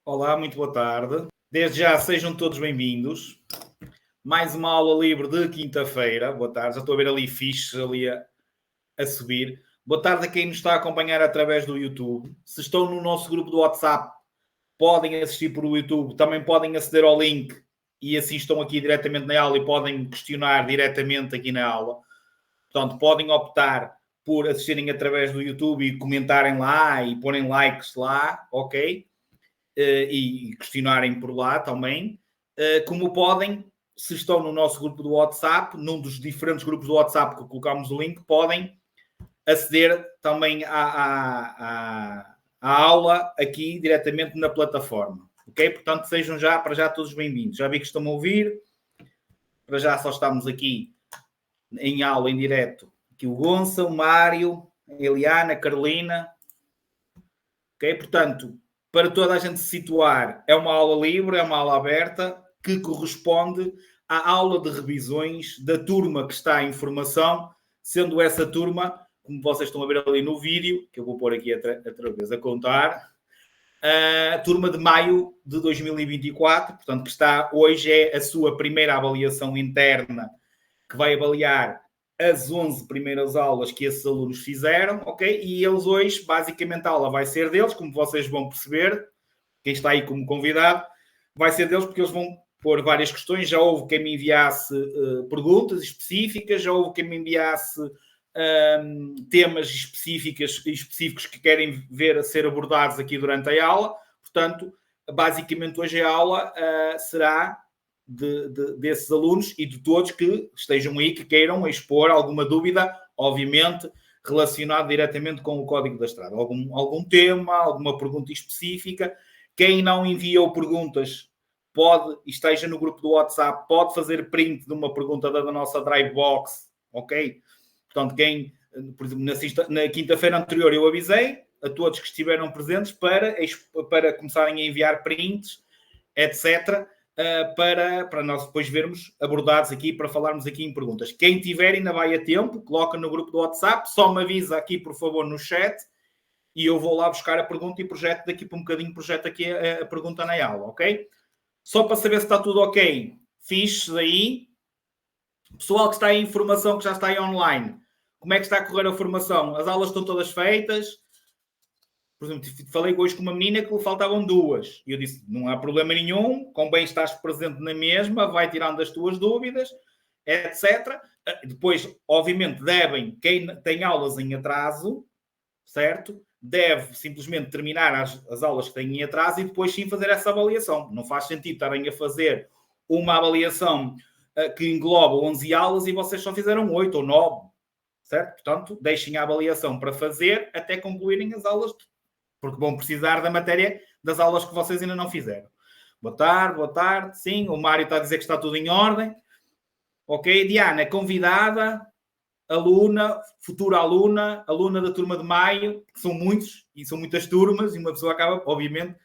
Olá, muito boa tarde. Desde já sejam todos bem-vindos. Mais uma aula livre de quinta-feira. Boa tarde. Já estou a ver ali fiches ali a subir. Boa tarde a quem nos está a acompanhar através do YouTube. Se estão no nosso grupo do WhatsApp, podem assistir por YouTube. Também podem aceder ao link e assim estão aqui diretamente na aula e podem questionar diretamente aqui na aula. Portanto, podem optar por assistirem através do YouTube e comentarem lá e porem likes lá, ok? E questionarem por lá também. Como podem, se estão no nosso grupo do WhatsApp, num dos diferentes grupos do WhatsApp que colocamos o link, podem aceder também à aula aqui diretamente na plataforma. Ok? Portanto, sejam já, para já, todos bem-vindos. Já vi que estão a ouvir. Para já só estamos aqui em aula, em direto. Aqui o Gonça, o Mário, a Eliana, a Carolina. Ok? Portanto, para toda a gente se situar, é uma aula livre, é uma aula aberta, que corresponde à aula de revisões da turma que está em formação, sendo essa turma, como vocês estão a ver ali no vídeo, que eu vou pôr aqui outra vez a contar, a turma de maio de 2024, portanto, que está hoje é a sua primeira avaliação interna, que vai avaliar as 11 primeiras aulas que esses alunos fizeram, ok? E eles hoje, basicamente, a aula vai ser deles, como vocês vão perceber, quem está aí como convidado, vai ser deles porque eles vão pôr várias questões. Já houve quem me enviasse perguntas específicas, já houve quem me enviasse temas específicos que querem ver a ser abordados aqui durante a aula. Portanto, basicamente hoje a aula será desses alunos e de todos que estejam aí, que queiram expor alguma dúvida, obviamente, relacionado diretamente com o Código da Estrada. Algum tema, alguma pergunta específica. Quem não enviou perguntas pode, esteja no grupo do WhatsApp, pode fazer print de uma pergunta da nossa Drivebox, ok? Portanto, quem, por exemplo, na quinta-feira anterior eu avisei a todos que estiveram presentes para começarem a enviar prints, etc., para nós depois vermos abordados aqui, para falarmos aqui em perguntas. Quem tiver ainda vai a tempo, coloca no grupo do WhatsApp, só me avisa aqui, por favor, no chat, e eu vou lá buscar a pergunta e projeto daqui para um bocadinho, projeto aqui a pergunta na aula, ok? Só para saber se está tudo ok, fiches aí. Pessoal que está em formação, que já está aí online, como é que está a correr a formação? As aulas estão todas feitas? Por exemplo, falei hoje com uma menina que lhe faltavam 2. E eu disse, não há problema nenhum, convém estás presente na mesma, vai tirando as tuas dúvidas, etc. Depois, obviamente, quem tem aulas em atraso, certo? Deve simplesmente terminar as aulas que têm em atraso e depois sim fazer essa avaliação. Não faz sentido estarem a fazer uma avaliação que engloba 11 aulas e vocês só fizeram 8 ou 9, certo? Portanto, deixem a avaliação para fazer até concluírem as aulas, porque vão precisar da matéria das aulas que vocês ainda não fizeram. Boa tarde. Sim, o Mário está a dizer que está tudo em ordem. Ok, Diana, convidada, aluna, futura aluna da turma de maio, que são muitos, e são muitas turmas, e uma pessoa acaba, obviamente,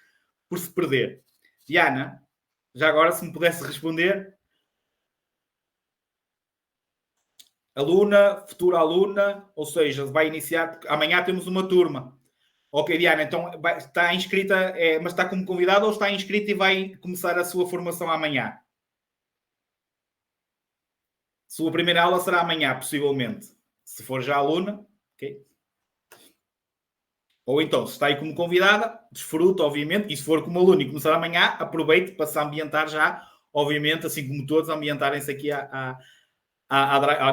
por se perder. Diana, já agora, se me pudesse responder. Aluna, futura aluna, ou seja, vai iniciar, amanhã temos uma turma. Ok, Diana, então está inscrita, mas está como convidada ou está inscrita e vai começar a sua formação amanhã? Sua primeira aula será amanhã, possivelmente. Se for já aluna, ok? Ou então, se está aí como convidada, desfruta, obviamente, e se for como aluno e começar amanhã, aproveite para se ambientar já, obviamente, assim como todos, ambientarem-se aqui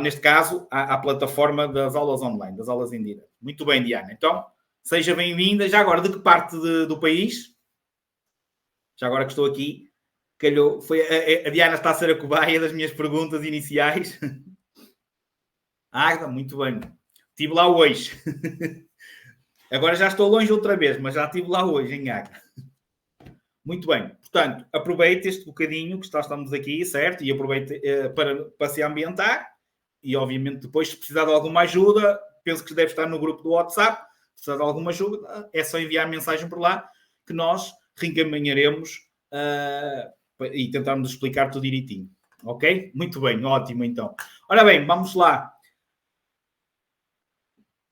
neste caso, à plataforma das aulas online, das aulas em direto. Muito bem, Diana. Então, seja bem-vinda. Já agora, de que parte do país? Já agora que estou aqui, calhou, a Diana está a ser a cobaia das minhas perguntas iniciais. Muito bem. Estive lá hoje. Agora já estou longe outra vez, mas já estive lá hoje, em Águeda. Muito bem. Portanto, aproveite este bocadinho que estamos aqui, certo? E aproveite para se ambientar. E, obviamente, depois, se precisar de alguma ajuda, penso que deve estar no grupo do WhatsApp. Se precisar de alguma ajuda, é só enviar mensagem por lá que nós reencaminharemos e tentarmos explicar tudo direitinho. Ok? Muito bem, ótimo então. Ora bem, vamos lá.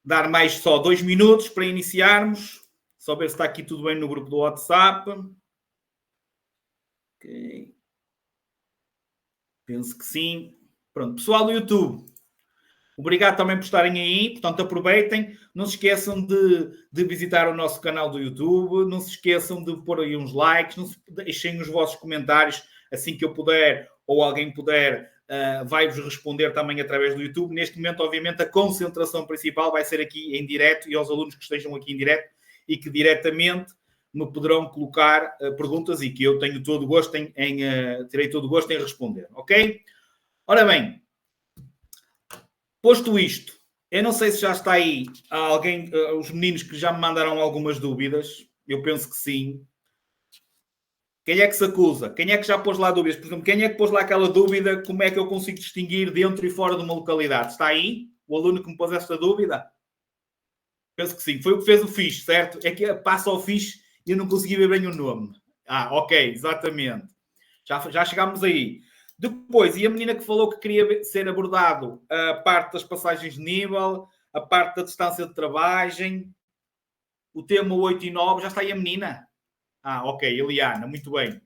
Dar mais só 2 minutos para iniciarmos. Só ver se está aqui tudo bem no grupo do WhatsApp. Ok. Penso que sim. Pronto, pessoal do YouTube, obrigado também por estarem aí. Portanto, aproveitem. Não se esqueçam de visitar o nosso canal do YouTube. Não se esqueçam de pôr aí uns likes. Não se deixem os vossos comentários. Assim que eu puder ou alguém puder, vai-vos responder também através do YouTube. Neste momento, obviamente, a concentração principal vai ser aqui em direto e aos alunos que estejam aqui em direto e que diretamente me poderão colocar perguntas e que eu tenho todo o gosto terei todo o gosto em responder. Ok? Ora bem, posto isto, eu não sei se já está aí alguém, os meninos que já me mandaram algumas dúvidas. Eu penso que sim. Quem é que se acusa? Quem é que já pôs lá dúvidas? Por exemplo, quem é que pôs lá aquela dúvida? Como é que eu consigo distinguir dentro e fora de uma localidade? Está aí? O aluno que me pôs esta dúvida? Penso que sim. Foi o que fez o fixe, certo? É que passa ao fixe e eu não consegui ver bem o nome. Ok, exatamente. Já chegámos aí. Depois, e a menina que falou que queria ser abordado a parte das passagens de nível, a parte da distância de travagem, o tema 8 e 9, já está aí a menina? Ok, Eliana, muito bem.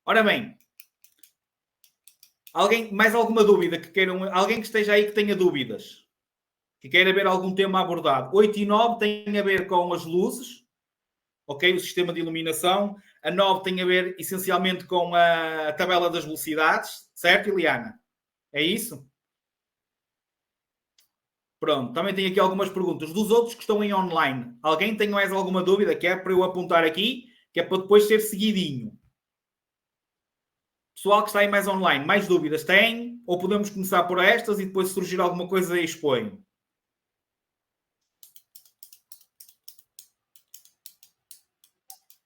Ora bem, mais alguma dúvida que queiram? Alguém que esteja aí que tenha dúvidas? Que queira ver algum tema abordado? 8 e 9 tem a ver com as luzes, ok? O sistema de iluminação. A 9 tem a ver essencialmente com a tabela das velocidades, certo, Eliana? É isso? Pronto, também tenho aqui algumas perguntas. Dos outros que estão em online, alguém tem mais alguma dúvida que é para eu apontar aqui, que é para depois ser seguidinho? Pessoal que está aí mais online, mais dúvidas tem? Ou podemos começar por estas e depois se surgir alguma coisa expõe?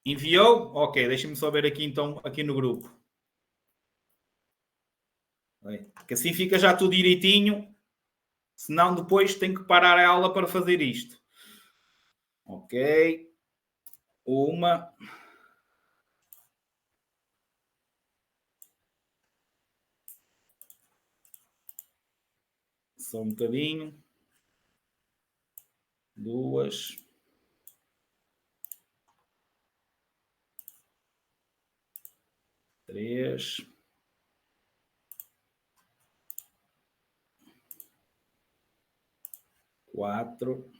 Enviou? Ok, deixa-me só ver aqui então, aqui no grupo. Que assim fica já tudo direitinho. Senão depois tenho que parar a aula para fazer isto. Ok. Uma. Só um bocadinho. Duas. Três. Quatro.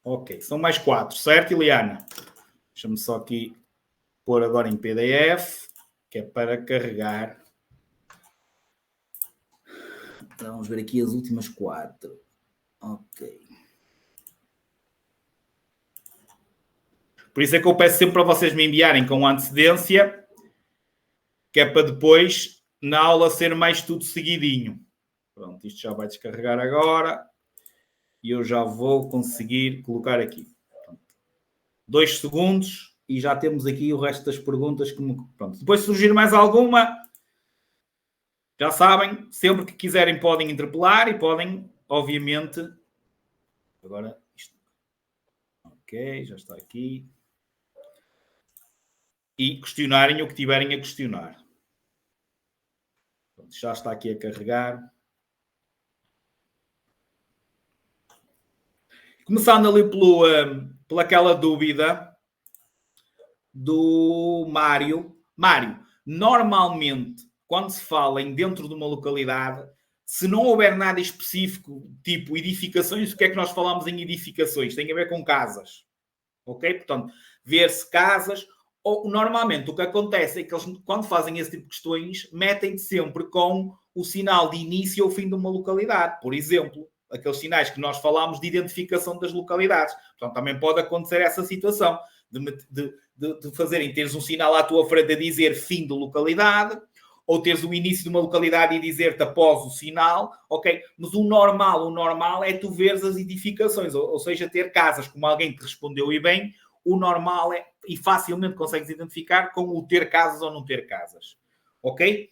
Ok, são mais quatro, certo, Eliana? Deixa-me só aqui pôr agora em PDF, que é para carregar. Então, vamos ver aqui as últimas quatro. Ok. Por isso é que eu peço sempre para vocês me enviarem com antecedência, que é para depois, na aula, ser mais tudo seguidinho. Pronto, isto já vai descarregar agora. E eu já vou conseguir colocar aqui. 2 segundos e já temos aqui o resto das perguntas que me... Pronto. Depois se surgir mais alguma, já sabem, sempre que quiserem podem interpelar e podem, obviamente... Agora, isto... Ok, já está aqui. E questionarem o que tiverem a questionar. Pronto, já está aqui a carregar. Começando ali pela aquela dúvida do Mário. Mário, normalmente, quando se fala em dentro de uma localidade, se não houver nada específico, tipo edificações, o que é que nós falamos em edificações? Tem a ver com casas. Ok? Portanto, ver-se casas, ou normalmente o que acontece é que eles, quando fazem esse tipo de questões, metem sempre com o sinal de início ou fim de uma localidade. Por exemplo, aqueles sinais que nós falámos de identificação das localidades. Portanto, também pode acontecer essa situação de fazerem, teres um sinal à tua frente a dizer fim de localidade, ou teres o início de uma localidade e dizer-te após o sinal, ok? Mas o normal é tu veres as edificações, ou seja, ter casas, como alguém te respondeu e bem, o normal é, e facilmente consegues identificar com o ter casas ou não ter casas, ok?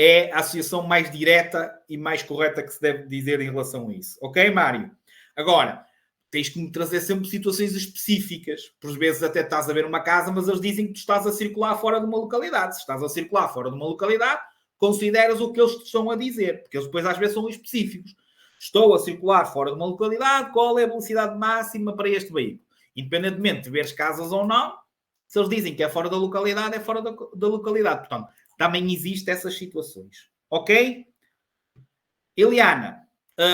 É a associação mais direta e mais correta que se deve dizer em relação a isso, ok, Mário? Agora, tens que me trazer sempre situações específicas. Por vezes até estás a ver uma casa, mas eles dizem que tu estás a circular fora de uma localidade. Se estás a circular fora de uma localidade, consideras o que eles te estão a dizer, porque eles depois às vezes são específicos. Estou a circular fora de uma localidade, qual é a velocidade máxima para este veículo? Independentemente de veres casas ou não, Se eles dizem que é fora da localidade, é fora da localidade. Portanto, também existem essas situações. Ok? Eliana,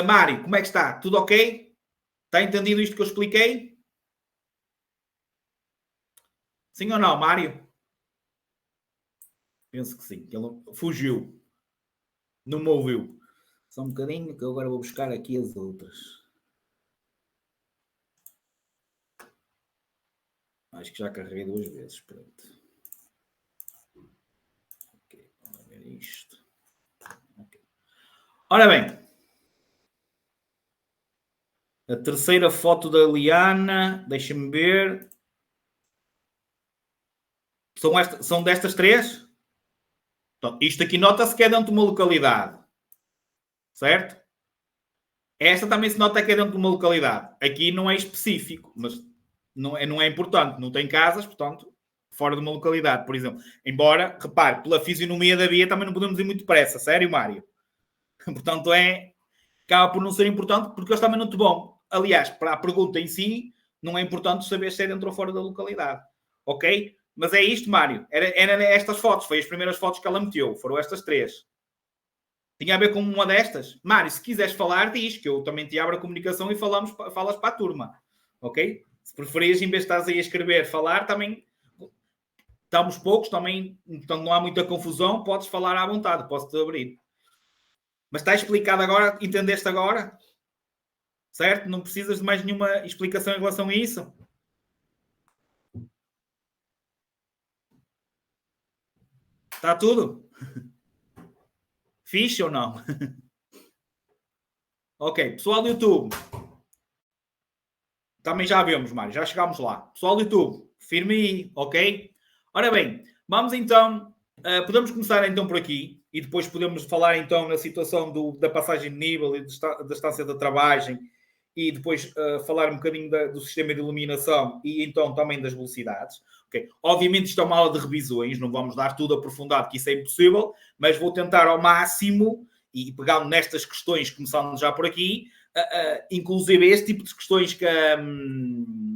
Mário, como é que está? Tudo ok? Está entendido isto que eu expliquei? Sim ou não, Mário? Penso que sim. Que ele fugiu. Não me ouviu. Só um bocadinho que eu agora vou buscar aqui as outras. Acho que já carreguei 2 vezes. Pronto. Ok, vamos ver isto. Okay. Ora bem. A terceira foto da Liana. Deixa-me ver. São destas 3? Então, isto aqui nota-se que é dentro de uma localidade. Certo? Esta também se nota que é dentro de uma localidade. Aqui não é específico, mas não é importante. Não tem casas, portanto, fora de uma localidade, por exemplo. Embora, repare, pela fisionomia da via também não podemos ir muito depressa. Sério, Mário? Portanto, acaba por não ser importante porque eles também não te vão. Aliás, para a pergunta em si, não é importante saber se é dentro ou fora da localidade. Ok? Mas é isto, Mário. Era estas fotos. Foi as primeiras fotos que ela meteu. Foram estas 3. Tinha a ver com uma destas? Mário, se quiseres falar, diz que eu também te abro a comunicação e falas para a turma. Ok? Se preferires, em vez de estás aí a escrever, falar, também estamos poucos, também, então não há muita confusão, podes falar à vontade, posso-te abrir. Mas está explicado agora? Entendeste agora? Certo? Não precisas de mais nenhuma explicação em relação a isso? Está tudo? Fixe ou não? Ok, pessoal do YouTube. Também já vemos, Mário, já chegámos lá. Pessoal do YouTube, firme aí, ok? Ora bem, vamos então, podemos começar então por aqui e depois podemos falar então na situação da passagem de nível e da estância da travagem e depois falar um bocadinho do sistema de iluminação e então também das velocidades. Okay? Obviamente isto é uma aula de revisões, não vamos dar tudo aprofundado, que isso é impossível, mas vou tentar ao máximo, e pegando nestas questões, começando já por aqui, inclusive este tipo de questões que a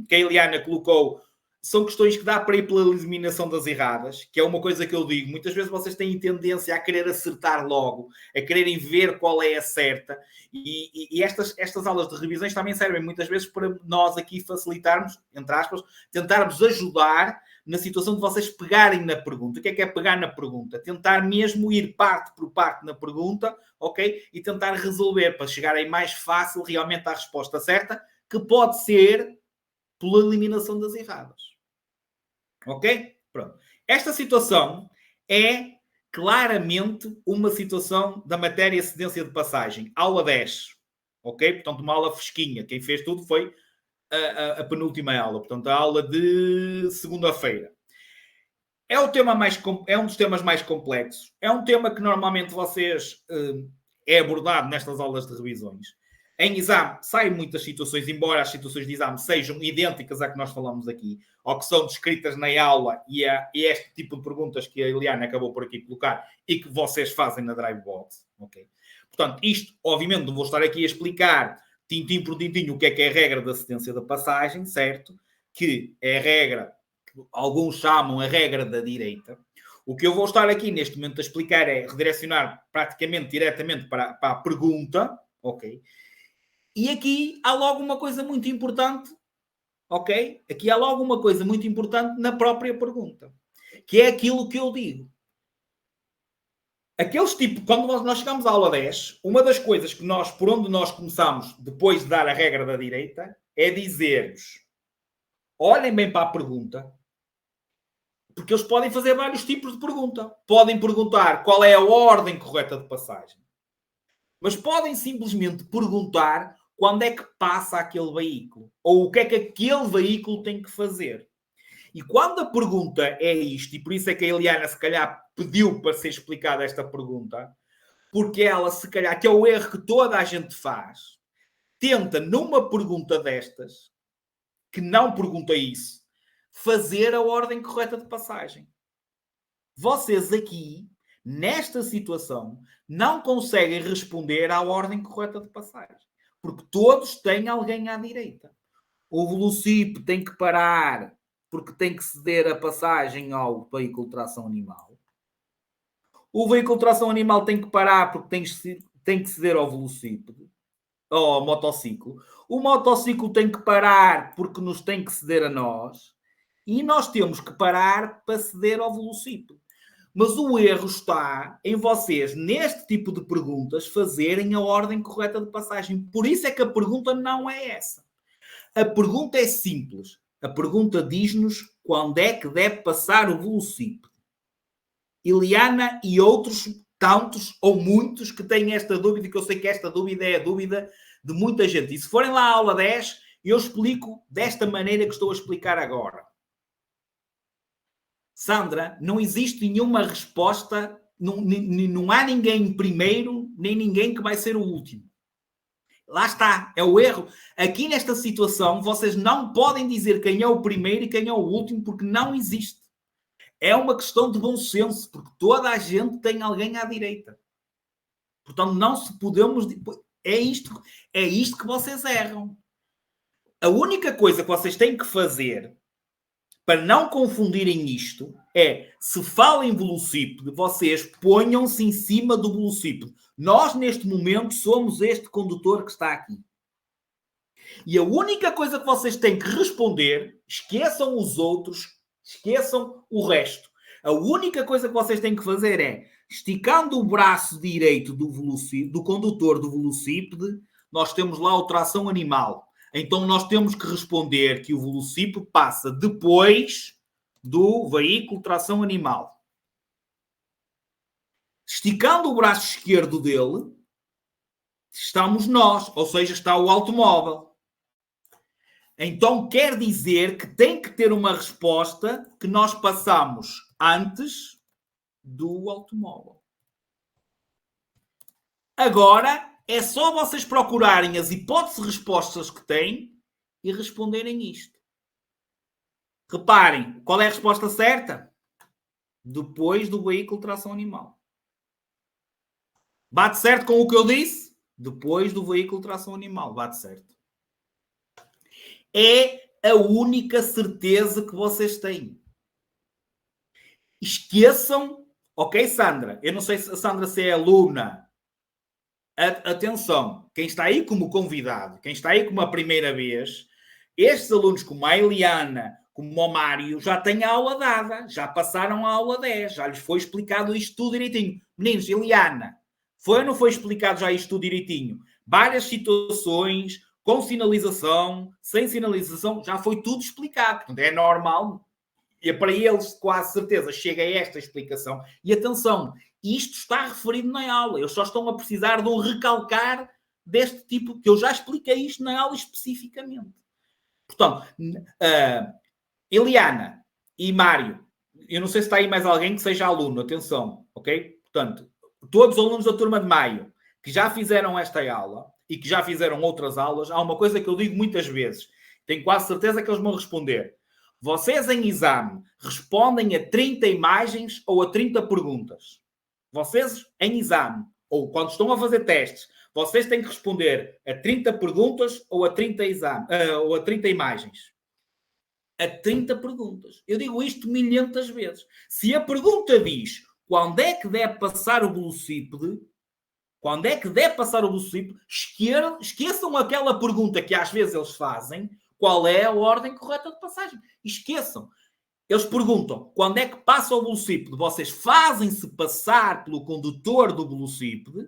Eliana colocou, são questões que dá para ir pela eliminação das erradas, que é uma coisa que eu digo. Muitas vezes vocês têm tendência a querer acertar logo, a quererem ver qual é a certa, e estas aulas de revisões também servem muitas vezes para nós aqui facilitarmos, entre aspas, tentarmos ajudar na situação de vocês pegarem na pergunta. O que é pegar na pergunta? Tentar mesmo ir parte por parte na pergunta, ok? E tentar resolver para chegarem mais fácil realmente à resposta certa, que pode ser pela eliminação das erradas. Ok? Pronto. Esta situação é claramente uma situação da matéria cedência de passagem. Aula 10. Ok? Portanto, uma aula fresquinha. Quem fez tudo foi a penúltima aula. Portanto, a aula de segunda-feira. É um dos temas mais complexos. É um tema que normalmente vocês é abordado nestas aulas de revisões. Em exame, saem muitas situações, embora as situações de exame sejam idênticas à que nós falamos aqui, ou que são descritas na aula, e este tipo de perguntas que a Eliana acabou por aqui colocar e que vocês fazem na Drivebox. Okay? Portanto, isto, obviamente, não vou estar aqui a explicar tintim por tintim o que é a regra da cedência da passagem, certo? Que é a regra que alguns chamam a regra da direita. O que eu vou estar aqui neste momento a explicar é redirecionar praticamente diretamente para a pergunta, ok? E aqui há logo uma coisa muito importante, ok? Aqui há logo uma coisa muito importante na própria pergunta, que é aquilo que eu digo. Aqueles tipos, quando nós chegamos à aula 10, uma das coisas que por onde nós começamos, depois de dar a regra da direita, é dizer-vos, olhem bem para a pergunta, porque eles podem fazer vários tipos de pergunta. Podem perguntar qual é a ordem correta de passagem. Mas podem simplesmente perguntar quando é que passa aquele veículo. Ou o que é que aquele veículo tem que fazer. E quando a pergunta é isto, e por isso é que a Eliana se calhar pediu para ser explicada esta pergunta, porque ela se calhar, que é o erro que toda a gente faz, tenta numa pergunta destas, que não pergunta isso, fazer a ordem correta de passagem. Vocês aqui, nesta situação, não conseguem responder à ordem correta de passagem. Porque todos têm alguém à direita. O velocípede tem que parar porque tem que ceder a passagem ao veículo de tração animal. O veículo de tração animal tem que parar porque tem que ceder ao velocípede, ou ao motociclo. O motociclo tem que parar porque nos tem que ceder a nós. E nós temos que parar para ceder ao velocípede. Mas o erro está em vocês, neste tipo de perguntas, fazerem a ordem correta de passagem. Por isso é que a pergunta não é essa. A pergunta é simples. A pergunta diz-nos quando é que deve passar o velocípede. Eliana e outros tantos ou muitos que têm esta dúvida, que eu sei que esta dúvida é a dúvida de muita gente. E se forem lá à aula 10, eu explico desta maneira que estou a explicar agora. Sandra, não existe nenhuma resposta, não há ninguém primeiro, nem ninguém que vai ser o último. Lá está, é o erro. Aqui nesta situação, vocês não podem dizer quem é o primeiro e quem é o último, porque não existe. É uma questão de bom senso, porque toda a gente tem alguém à direita. Portanto, não se podemos... É isto que vocês erram. A única coisa que vocês têm que fazer para não confundirem isto, se falam em velocípede, vocês ponham-se em cima do velocípede. Nós, neste momento, somos este condutor que está aqui. E a única coisa que vocês têm que responder, esqueçam os outros, esqueçam o resto. A única coisa que vocês têm que fazer é, esticando o braço direito do condutor do velocípede, nós temos lá o tração animal. Então, nós temos que responder que o velocípede passa depois do veículo de tração animal. Esticando o braço esquerdo dele, estamos nós, ou seja, está o automóvel. Então, quer dizer que tem que ter uma resposta que nós passamos antes do automóvel. Agora, é só vocês procurarem as hipóteses de respostas que têm e responderem isto. Reparem, qual é a resposta certa? Depois do veículo de tração animal. Bate certo com o que eu disse? Depois do veículo de tração animal. Bate certo. É a única certeza que vocês têm. Esqueçam... Ok, Sandra? Eu não sei se a Sandra se é aluna... Atenção, quem está aí como convidado, quem está aí como a primeira vez, estes alunos como a Eliana, como o Mário, já têm a aula dada, já passaram a aula 10, já lhes foi explicado isto tudo direitinho. Meninos, Eliana, foi ou não foi explicado já isto tudo direitinho? Várias situações, com sinalização, sem sinalização, já foi tudo explicado. Portanto, é normal. E para eles, quase certeza, chega a esta explicação. E atenção, isto está referido na aula. Eles só estão a precisar de um recalcar deste tipo, que eu já expliquei isto na aula especificamente. Portanto, Eliana e Mário, eu não sei se está aí mais alguém que seja aluno, atenção, ok? Portanto, todos os alunos da turma de maio que já fizeram esta aula e que já fizeram outras aulas, há uma coisa que eu digo muitas vezes, tenho quase certeza que eles vão responder. Vocês em exame respondem a 30 imagens ou a 30 perguntas. Vocês em exame, ou quando estão a fazer testes, vocês têm que responder a 30 perguntas ou a 30, ou a 30 imagens. A 30 perguntas. Eu digo isto milhentas vezes. Se a pergunta diz quando é que deve passar o velocípede, esqueçam aquela pergunta que às vezes eles fazem, qual é a ordem correta de passagem. Esqueçam. Eles perguntam, quando é que passa o velocípede? Vocês fazem-se passar pelo condutor do velocípede,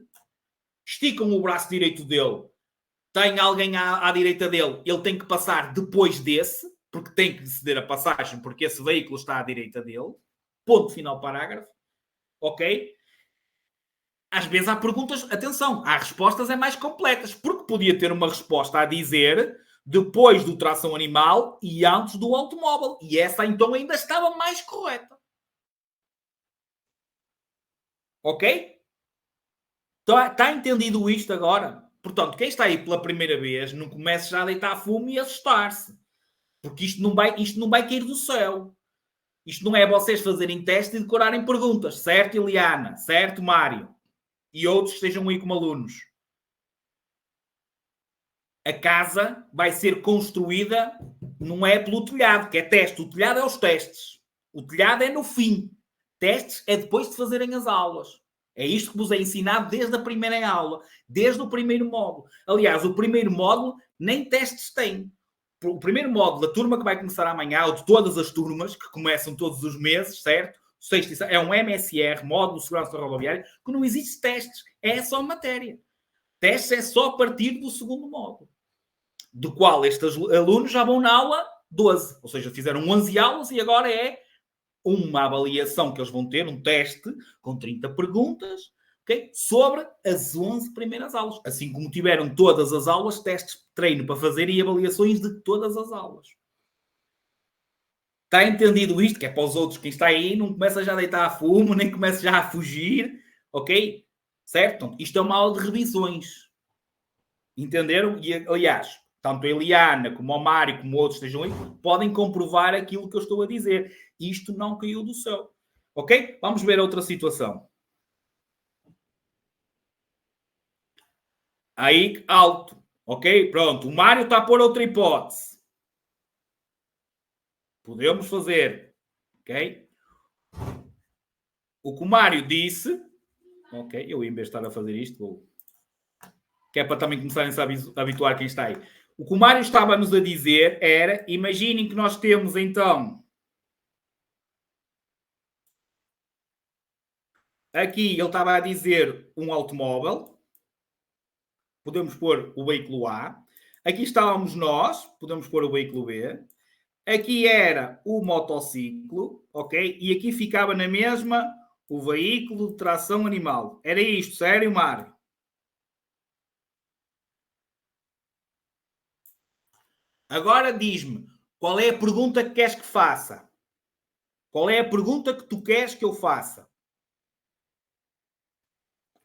esticam o braço direito dele, tem alguém à direita dele, ele tem que passar depois desse, porque tem que ceder a passagem, porque esse veículo está à direita dele. Ponto final parágrafo. Ok? Às vezes há perguntas, atenção, há respostas mais completas, porque podia ter uma resposta a dizer depois do tração animal e antes do automóvel. E essa então ainda estava mais correta. Ok? Está entendido isto agora? Portanto, quem está aí pela primeira vez, não comece já a deitar fumo e assustar-se. Porque isto não vai cair do céu. Isto não é vocês fazerem teste e decorarem perguntas. Certo, Eliana? Certo, Mário? E outros que estejam aí como alunos. a casa vai ser construída, não é pelo telhado, que é teste. O telhado é os testes. O telhado é no fim. Testes é depois de fazerem as aulas. É isto que vos é ensinado desde a primeira aula, desde o primeiro módulo. Aliás, o primeiro módulo nem testes tem. O primeiro módulo da turma que vai começar amanhã, ou de todas as turmas, que começam todos os meses, certo? Sexto, é um MSR, Módulo de Segurança Rodoviária, que não existe testes. É só matéria. Testes é só a partir do segundo módulo, do qual estes alunos já vão na aula 12. Ou seja, fizeram 11 aulas e agora é uma avaliação que eles vão ter, um teste com 30 perguntas, okay, sobre as 11 primeiras aulas. Assim como tiveram todas as aulas, testes de treino para fazer e avaliações de todas as aulas. Está entendido isto? Que é para os outros, quem está aí, não começa já a deitar a fumo, nem começa já a fugir, ok? Certo? Isto é uma aula de revisões. Entenderam? E, aliás, tanto a Eliana, como o Mário, como outros estejam aí, podem comprovar aquilo que eu estou a dizer. Isto não caiu do céu. Ok? Vamos ver outra situação. Aí, alto. Ok? Pronto. O Mário está a pôr outra hipótese. Podemos fazer. Ok? O que o Mário disse. Ok? Eu, em vez de estar a fazer isto, vou. Que é para também começarem a habituar quem está aí. O que o Mário estava-nos a dizer era, imaginem que nós temos então, aqui ele estava a dizer um automóvel, podemos pôr o veículo A, aqui estávamos nós, podemos pôr o veículo B, aqui era o motociclo, ok? E aqui ficava na mesma o veículo de tração animal. Era isto, sério, Mário? Agora diz-me, qual é a pergunta que queres que faça? Qual é a pergunta que tu queres que eu faça?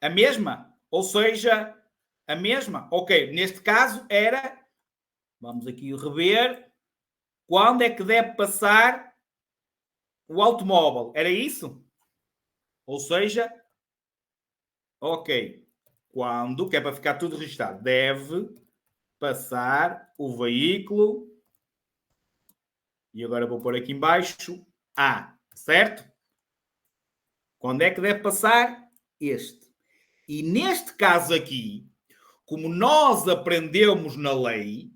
A mesma? Ou seja, a mesma? Ok, neste caso era, vamos aqui rever, quando é que deve passar o automóvel? Era isso? Ou seja, ok, quando, que é para ficar tudo registrado, deve passar o veículo, e agora vou pôr aqui embaixo, A, certo? Quando é que deve passar? Este. E neste caso aqui, como nós aprendemos na lei,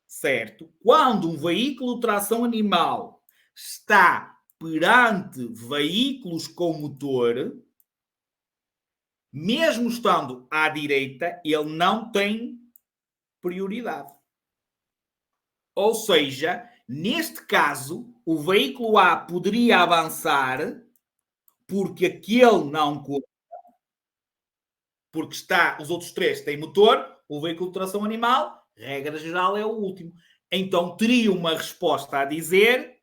certo? Quando um veículo de tração animal está perante veículos com motor, mesmo estando à direita, ele não tem prioridade. Ou seja, neste caso, o veículo A poderia avançar porque aquele não conta, porque está, os outros três têm motor, o veículo de tração animal, regra geral, é o último. Então teria uma resposta a dizer,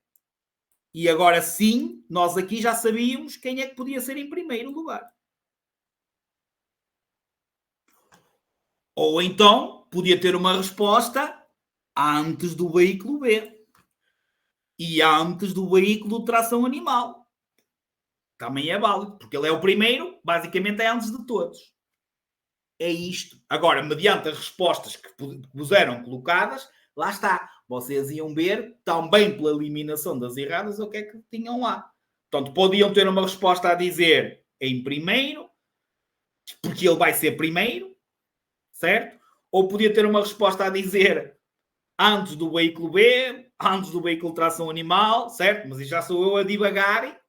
e agora sim, nós aqui já sabíamos quem é que podia ser em primeiro lugar. Ou então podia ter uma resposta antes do veículo B e antes do veículo de tração animal. Também é válido, porque ele é o primeiro, basicamente é antes de todos. É isto. Agora, mediante as respostas que vos eram colocadas, lá está. Vocês iam ver, também pela eliminação das erradas, o que é que tinham lá. Portanto, podiam ter uma resposta a dizer em primeiro, porque ele vai ser primeiro, certo? Ou podia ter uma resposta a dizer antes do veículo B, antes do veículo de tração animal, certo? Mas já sou eu a divagar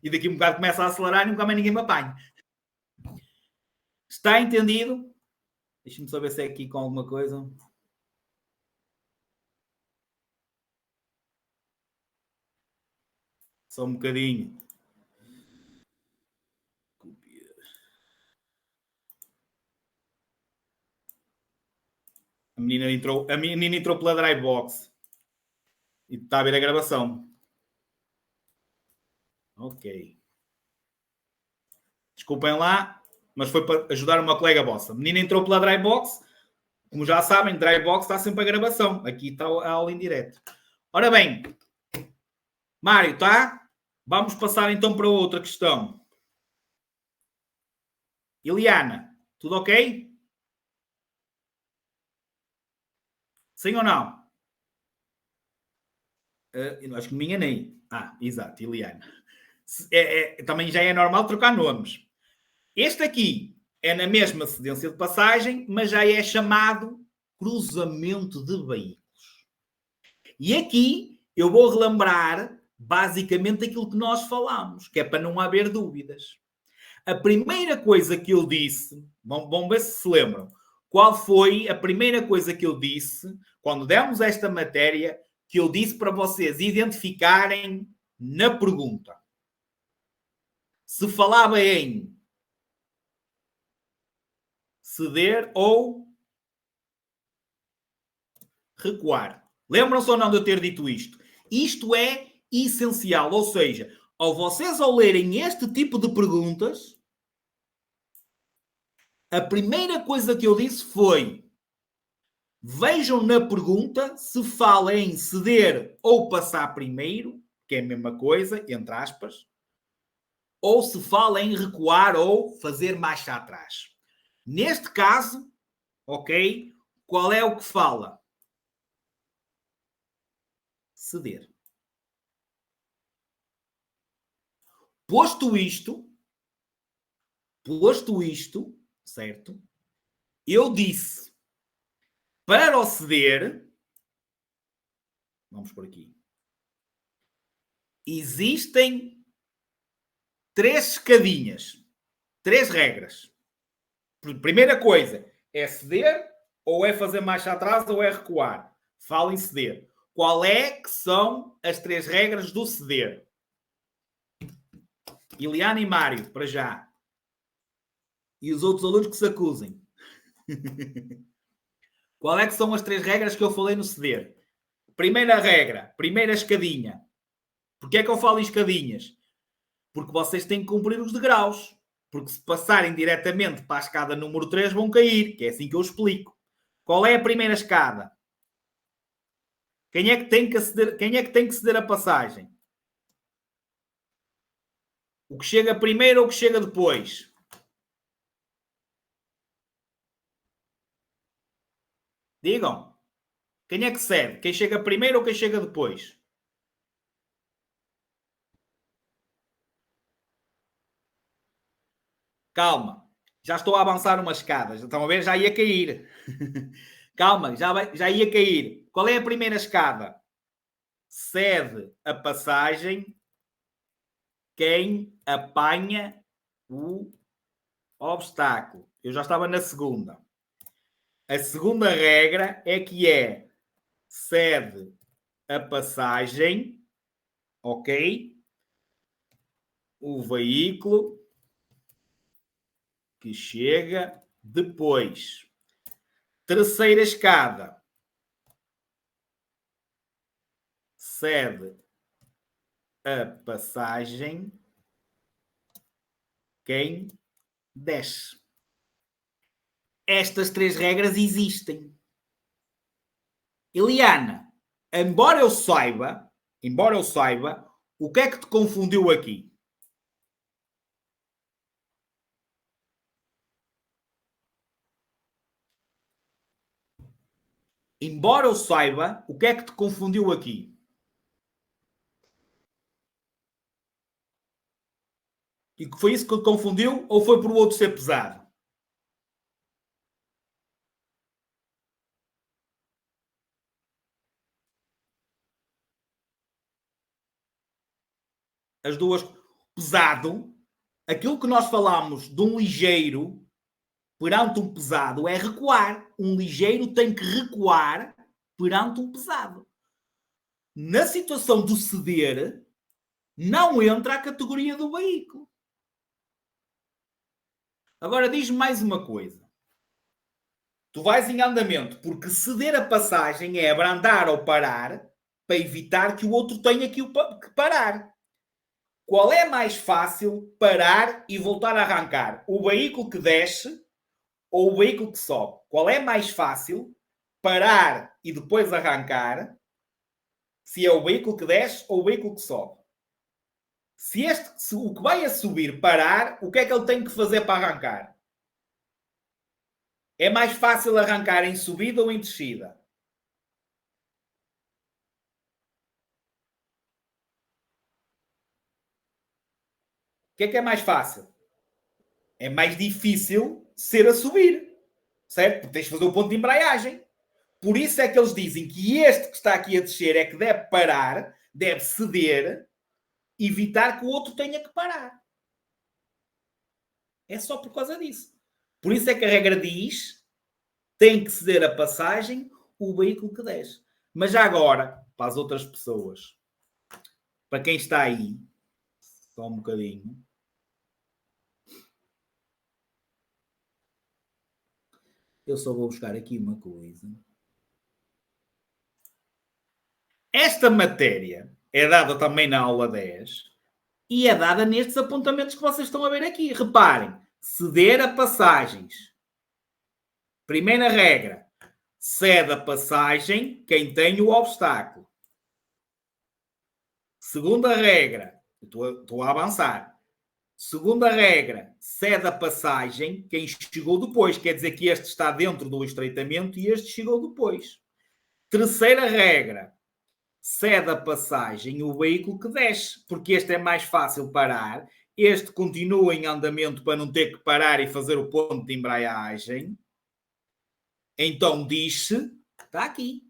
e daqui a um bocado começa a acelerar e nunca mais ninguém me apanha. Está entendido? Deixa-me saber se é aqui com alguma coisa. Só um bocadinho. A menina entrou pela Drybox e está a ver a gravação. Ok. Desculpem lá, mas foi para ajudar uma colega vossa. A menina entrou pela Drybox. Como já sabem, Drybox está sempre a gravação. Aqui está a aula em direto. Ora bem, Mário, tá? Vamos passar então para outra questão. Eliana, tudo ok? Sim ou não? Eu acho que me enganei. Exato, Eliana. Também já é normal trocar nomes. Este aqui é na mesma cedência de passagem, mas já é chamado cruzamento de veículos. E aqui eu vou relembrar basicamente aquilo que nós falámos, que é para não haver dúvidas. A primeira coisa que eu disse, vamos ver se lembram, qual foi a primeira coisa que eu disse quando demos esta matéria, que eu disse para vocês identificarem na pergunta. Se falava em ceder ou recuar. Lembram-se ou não de eu ter dito isto? Isto é essencial, ou seja, ao lerem este tipo de perguntas, a primeira coisa que eu disse foi: vejam na pergunta se fala em ceder ou passar primeiro, que é a mesma coisa, entre aspas, ou se fala em recuar ou fazer marcha atrás. Neste caso, ok, qual é o que fala? Ceder. Posto isto, certo? Eu disse, para o ceder, vamos por aqui, existem 3 escadinhas, 3 regras. Primeira coisa, é ceder, ou é fazer marcha atrás, ou é recuar. Fala em ceder. Qual é que são as 3 regras do ceder? Eliana e Mário, para já. E os outros alunos que se acusem. Qual é que são as 3 regras que eu falei no ceder? Primeira regra, primeira escadinha. Porquê é que eu falo em escadinhas? Porque vocês têm que cumprir os degraus. Porque se passarem diretamente para a escada número 3 vão cair, que é assim que eu explico. Qual é a primeira escada? Quem é que tem que ceder a passagem? O que chega primeiro ou o que chega depois? Digam. Quem é que cede? Quem chega primeiro ou quem chega depois? Calma. Já estou a avançar umas escadas. Estão a ver? Já ia cair. Calma, já ia cair. Qual é a primeira escada? Cede a passagem quem apanha o obstáculo. Eu já estava na segunda. A segunda regra é que cede a passagem, ok? O veículo que chega depois. Terceira escada. Cede a passagem quem desce. Estas 3 regras existem. Eliana, embora eu saiba, o que é que te confundiu aqui? Embora eu saiba, o que é que te confundiu aqui? E que foi isso que te confundiu ou foi por o outro ser pesado? As duas. Pesado, aquilo que nós falámos de um ligeiro perante um pesado é recuar. Um ligeiro tem que recuar perante um pesado. Na situação do ceder, não entra a categoria do veículo. Agora diz-me mais uma coisa. Tu vais em andamento, porque ceder a passagem é abrandar ou parar para evitar que o outro tenha que parar. Qual é mais fácil parar e voltar a arrancar? O veículo que desce ou o veículo que sobe? Qual é mais fácil parar e depois arrancar? Se é o veículo que desce ou o veículo que sobe? Se o que vai a subir parar, o que é que ele tem que fazer para arrancar? É mais fácil arrancar em subida ou em descida? que é mais fácil? É mais difícil ser a subir, certo? Porque tens de fazer o ponto de embreagem. Por isso é que eles dizem que este que está aqui a descer é que deve parar, deve ceder, evitar que o outro tenha que parar. É só por causa disso. Por isso é que a regra diz: tem que ceder a passagem o veículo que desce. Mas já agora, para as outras pessoas, para quem está aí, só um bocadinho. Eu só vou buscar aqui uma coisa. Esta matéria é dada também na aula 10 e é dada nestes apontamentos que vocês estão a ver aqui. Reparem, ceder a passagens. Primeira regra, cede a passagem quem tem o obstáculo. Segunda regra, estou a avançar. Segunda regra, cede a passagem quem chegou depois. Quer dizer que este está dentro do estreitamento e este chegou depois. Terceira regra, cede a passagem o veículo que desce, porque este é mais fácil parar. Este continua em andamento para não ter que parar e fazer o ponto de embreagem. Então diz-se, está aqui.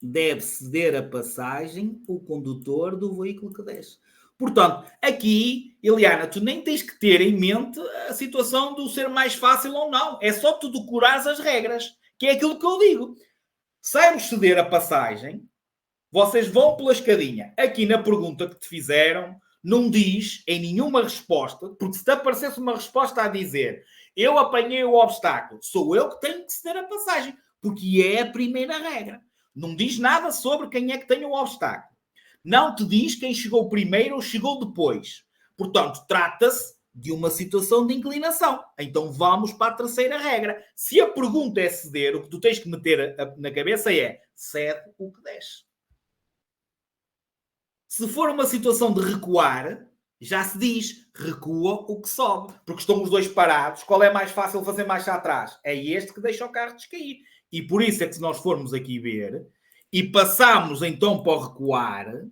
Deve ceder a passagem o condutor do veículo que desce. Portanto, aqui, Eliana, tu nem tens que ter em mente a situação do ser mais fácil ou não. É só tu decorares as regras, que é aquilo que eu digo. Saibam ceder a passagem, vocês vão pela escadinha. Aqui na pergunta que te fizeram, não diz em nenhuma resposta, porque se te aparecesse uma resposta a dizer eu apanhei o obstáculo, sou eu que tenho que ceder a passagem, porque é a primeira regra. Não diz nada sobre quem é que tem o obstáculo. Não te diz quem chegou primeiro ou chegou depois. Portanto, trata-se de uma situação de inclinação. Então vamos para a terceira regra. Se a pergunta é ceder, o que tu tens que meter na cabeça é cede o que desce. Se for uma situação de recuar, já se diz recua o que sobe. Porque estão os dois parados. Qual é mais fácil fazer marcha atrás? É este que deixa o carro descair. E por isso é que se nós formos aqui ver e passamos então para o recuar,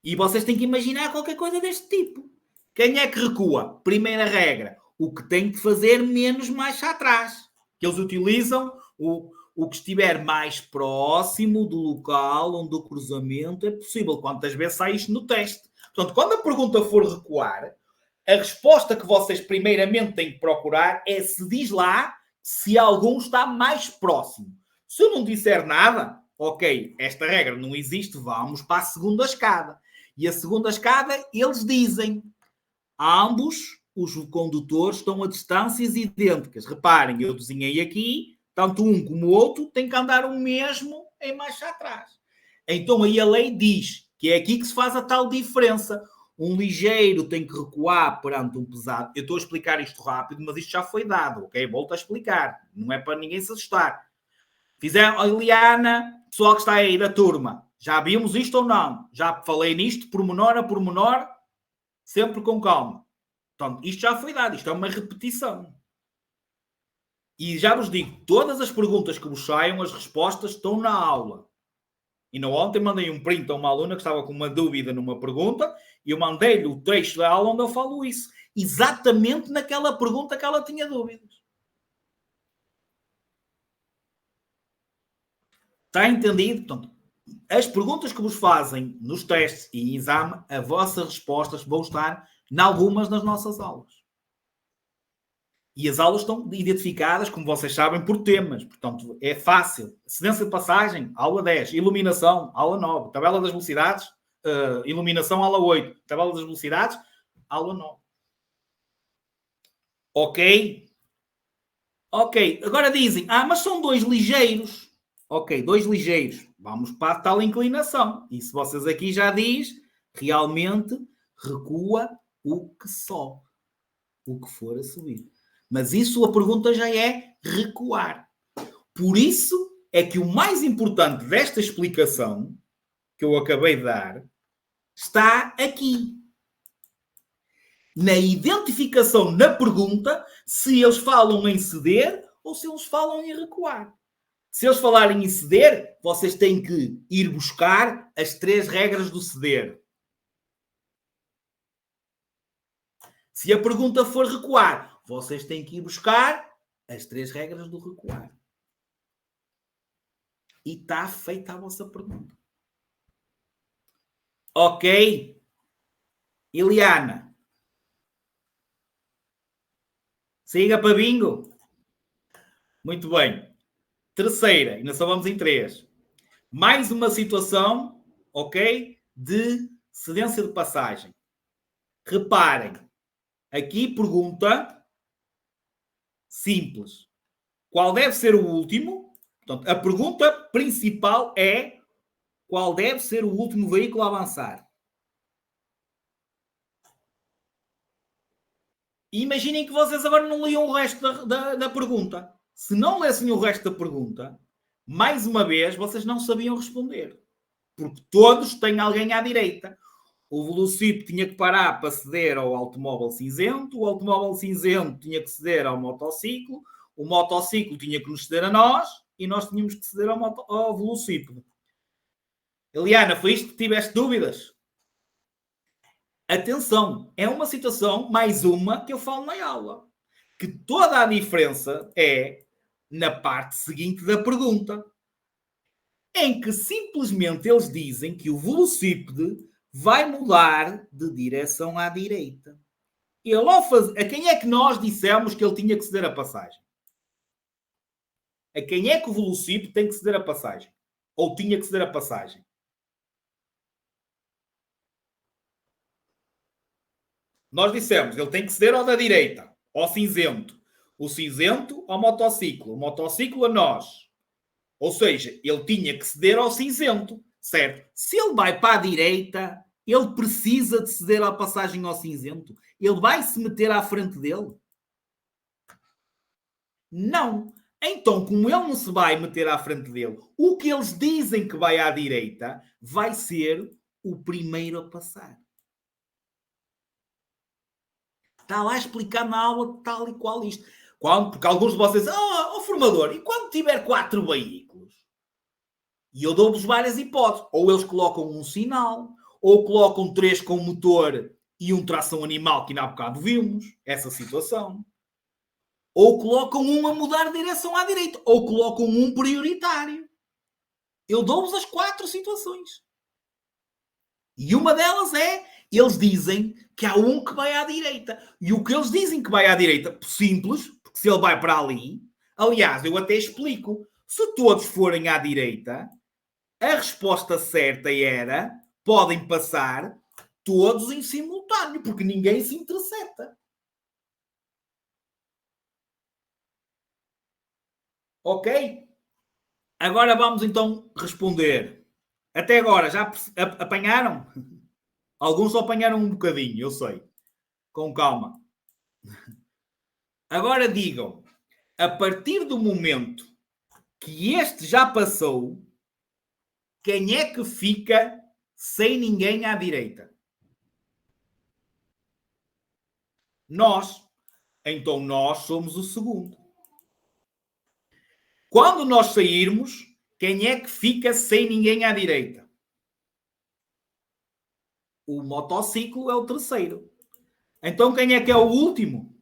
e vocês têm que imaginar qualquer coisa deste tipo. Quem é que recua? Primeira regra, o que tem que fazer menos marcha atrás. Que eles utilizam o que estiver mais próximo do local onde o cruzamento é possível. Quantas vezes sai isto no teste? Portanto, quando a pergunta for recuar, a resposta que vocês primeiramente têm que procurar é se diz lá se algum está mais próximo. Se eu não disser nada, ok, esta regra não existe, vamos para a segunda escada. E a segunda escada, eles dizem, ambos os condutores estão a distâncias idênticas. Reparem, eu desenhei aqui, tanto um como o outro têm que andar o mesmo em marcha atrás. Então aí a lei diz que é aqui que se faz a tal diferença. Um ligeiro tem que recuar perante um pesado. Eu estou a explicar isto rápido, mas isto já foi dado, ok? Volto a explicar. Não é para ninguém se assustar. Fizeram a Eliana, pessoal que está aí da turma. Já vimos isto ou não? Já falei nisto, pormenor a pormenor, sempre com calma. Portanto, isto já foi dado. Isto é uma repetição. E já vos digo, todas as perguntas que vos saiam, as respostas estão na aula. E no ontem mandei um print a uma aluna que estava com uma dúvida numa pergunta e eu mandei-lhe o texto da aula onde eu falo isso. Exatamente naquela pergunta que ela tinha dúvidas. Está entendido? Portanto, as perguntas que vos fazem nos testes e em exame, as vossas respostas vão estar em algumas das nossas aulas. E as aulas estão identificadas, como vocês sabem, por temas. Portanto, é fácil. Cedência de passagem, aula 10. Iluminação, aula 9. Tabela das velocidades, iluminação, aula 8. Tabela das velocidades, aula 9. Ok? Ok. Agora dizem, mas são dois ligeiros. Ok, dois ligeiros. Vamos para a tal inclinação. E se vocês aqui já diz, realmente recua o que sobe. O que for a subir. Mas isso a pergunta já é recuar. Por isso é que o mais importante desta explicação que eu acabei de dar está aqui. Na identificação na pergunta se eles falam em ceder ou se eles falam em recuar. Se eles falarem em ceder, vocês têm que ir buscar as 3 regras do ceder. Se a pergunta for recuar, vocês têm que ir buscar as 3 regras do recuar. E está feita a vossa pergunta. Ok? Eliana. Siga para bingo. Muito bem. Terceira, ainda só vamos em 3. Mais uma situação, ok? De cedência de passagem. Reparem. Aqui pergunta simples. Qual deve ser o último? Portanto, a pergunta principal é qual deve ser o último veículo a avançar? E imaginem que vocês agora não liam o resto da pergunta. Se não lessem o resto da pergunta, mais uma vez, vocês não sabiam responder. Porque todos têm alguém à direita. O velocípede tinha que parar para ceder ao automóvel cinzento, o automóvel cinzento tinha que ceder ao motociclo, o motociclo tinha que nos ceder a nós e nós tínhamos que ceder ao velocípede. Eliana, foi isto que tiveste dúvidas? Atenção, é uma situação, mais uma, que eu falo na aula. Que toda a diferença é na parte seguinte da pergunta. Em que simplesmente eles dizem que o velocípede vai mudar de direção à direita. Ele ao fazer... A quem é que nós dissemos que ele tinha que ceder a passagem? A quem é que o velocípede tem que ceder a passagem? Ou tinha que ceder a passagem? Nós dissemos, ele tem que ceder ao da direita, ao cinzento. O cinzento ao motociclo. O motociclo a nós. Ou seja, ele tinha que ceder ao cinzento, certo? Se ele vai para a direita, ele precisa de ceder a passagem ao cinzento. Ele vai se meter à frente dele? Não. Então, como ele não se vai meter à frente dele, o que eles dizem que vai à direita vai ser o primeiro a passar. Está lá explicado na aula tal e qual isto. Porque alguns de vocês, formador, e quando tiver 4 veículos? E eu dou-vos várias hipóteses. Ou eles colocam um sinal, ou colocam 3 com motor e um tração animal, que ainda há bocado vimos, essa situação. Ou colocam um a mudar de direção à direita, ou colocam um prioritário. Eu dou-vos as 4 situações. E uma delas é, eles dizem que há um que vai à direita. E o que eles dizem que vai à direita, simples, porque se ele vai para ali, aliás, eu até explico, se todos forem à direita, a resposta certa era, podem passar todos em simultâneo, porque ninguém se intercepta. Ok? Agora vamos então responder. Até agora, já apanharam? Alguns só apanharam um bocadinho, eu sei. Com calma. Agora digam, a partir do momento que este já passou, quem é que fica sem ninguém à direita? Nós. Então nós somos o segundo. Quando nós sairmos, quem é que fica sem ninguém à direita? O motociclo é o terceiro. Então quem é que é o último?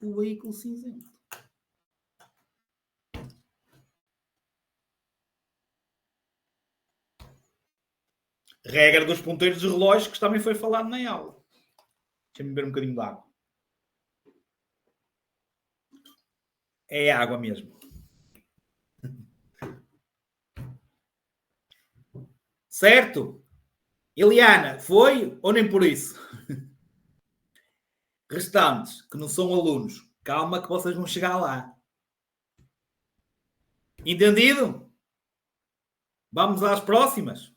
O veículo cinzento. Regra dos ponteiros dos relógios, que também foi falado na aula. Deixa-me beber um bocadinho de água. É água mesmo. Certo? Eliana, foi ou nem por isso? Restantes, que não são alunos, calma que vocês vão chegar lá. Entendido? Vamos às próximas?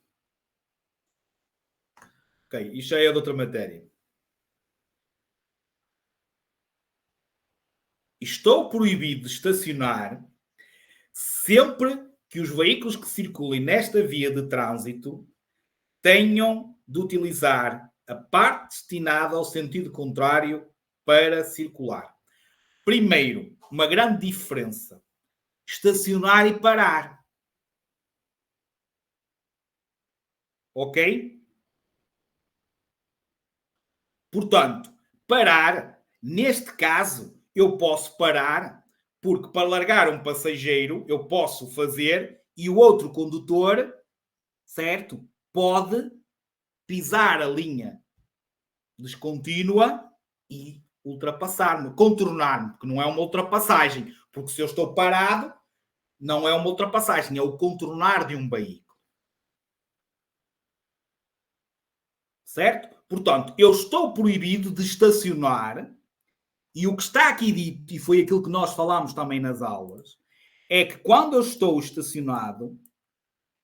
Ok, isto já é de outra matéria. Estou proibido de estacionar sempre que os veículos que circulem nesta via de trânsito tenham de utilizar a parte destinada ao sentido contrário para circular. Primeiro, uma grande diferença. estacionar e parar. Ok? Portanto, parar, neste caso, eu posso parar, porque para largar um passageiro, eu posso fazer e o outro condutor, certo? Pode pisar a linha descontínua e ultrapassar-me, contornar-me, porque não é uma ultrapassagem, porque se eu estou parado, não é uma ultrapassagem, é o contornar de um veículo. Certo? Portanto, eu estou proibido de estacionar e o que está aqui dito, e foi aquilo que nós falámos também nas aulas, é que quando eu estou estacionado,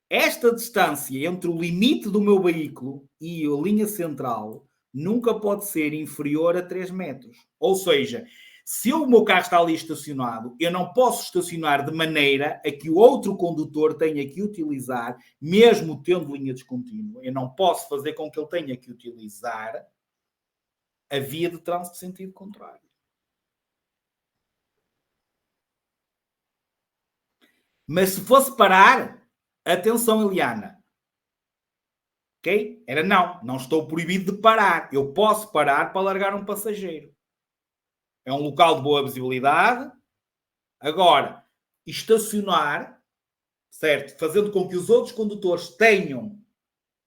esta distância entre o limite do meu veículo e a linha central nunca pode ser inferior a 3 metros. Ou seja, se o meu carro está ali estacionado, eu não posso estacionar de maneira a que o outro condutor tenha que utilizar, mesmo tendo linha descontínua, eu não posso fazer com que ele tenha que utilizar a via de trânsito de sentido contrário. Mas se fosse parar, atenção, Eliana, ok? Era não estou proibido de parar. Eu posso parar para largar um passageiro. É um local de boa visibilidade. Agora, estacionar, certo? Fazendo com que os outros condutores tenham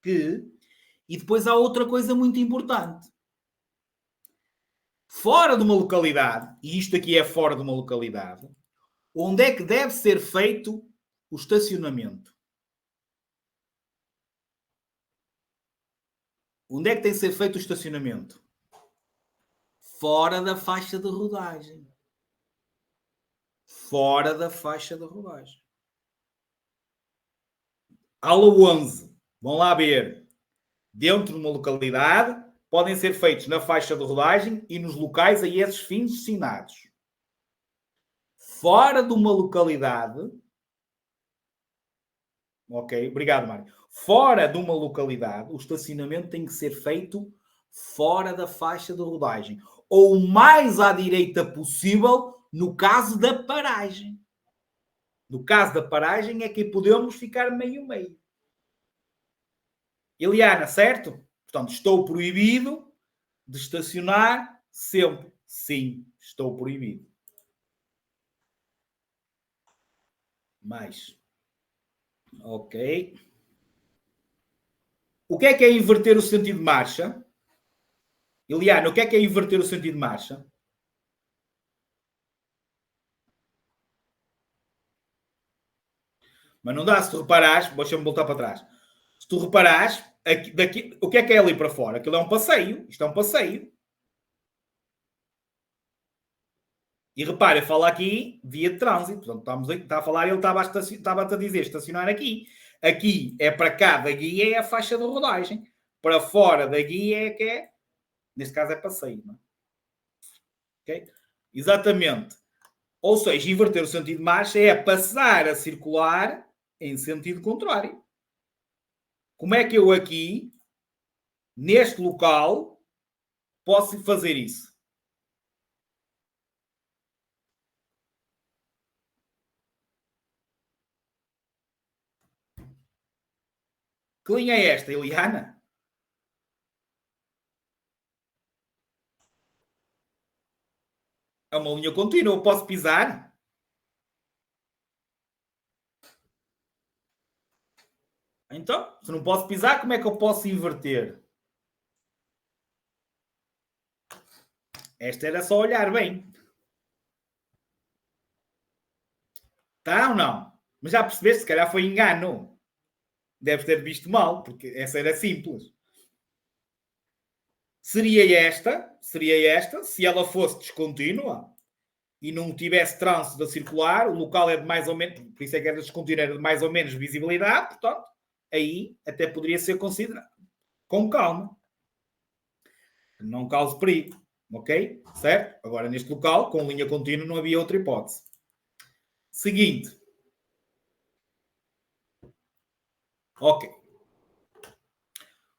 que... E depois há outra coisa muito importante. Fora de uma localidade, e isto aqui é fora de uma localidade, onde é que deve ser feito o estacionamento? Onde é que tem que ser feito o estacionamento? Fora da faixa de rodagem. Fora da faixa de rodagem. Aula 11. Vão lá ver. Dentro de uma localidade, podem ser feitos na faixa de rodagem e nos locais a esses fins destinados. Fora de uma localidade... Ok, obrigado, Mário. Fora de uma localidade, o estacionamento tem que ser feito fora da faixa de rodagem. Ou o mais à direita possível, no caso da paragem. No caso da paragem é que podemos ficar meio-meio. Eliana, certo? Portanto, estou proibido de estacionar sempre. Sim, estou proibido. Mais. Ok. O que é inverter o sentido de marcha? Eliana, o que é inverter o sentido de marcha? Mas não dá, se tu reparares, deixa-me voltar para trás. Se tu reparares, o que é ali para fora? Aquilo é um passeio. Isto é um passeio. E repare, eu falo aqui via de trânsito. Portanto, está a falar, ele estava a dizer estacionar aqui. Aqui é para cá da guia, é a faixa de rodagem. Para fora da guia é que é, neste caso é passeio. Não é? Okay? Exatamente. Ou seja, inverter o sentido de marcha é passar a circular em sentido contrário. Como é que eu aqui, neste local, posso fazer isso? Que linha é esta, Eliana? É uma linha contínua. Eu posso pisar? Então, se não posso pisar, como é que eu posso inverter? Esta era só olhar bem. Está ou não? Mas já percebeste, se calhar foi engano. Deves ter visto mal, porque essa era simples. Seria esta, se ela fosse descontínua e não tivesse trânsito a circular, o local é de mais ou menos, por isso é que é descontínua, é de mais ou menos visibilidade, portanto, aí até poderia ser considerado. Com calma. Não cause perigo. Ok? Certo? Agora, neste local, com linha contínua, não havia outra hipótese. Seguinte. Ok.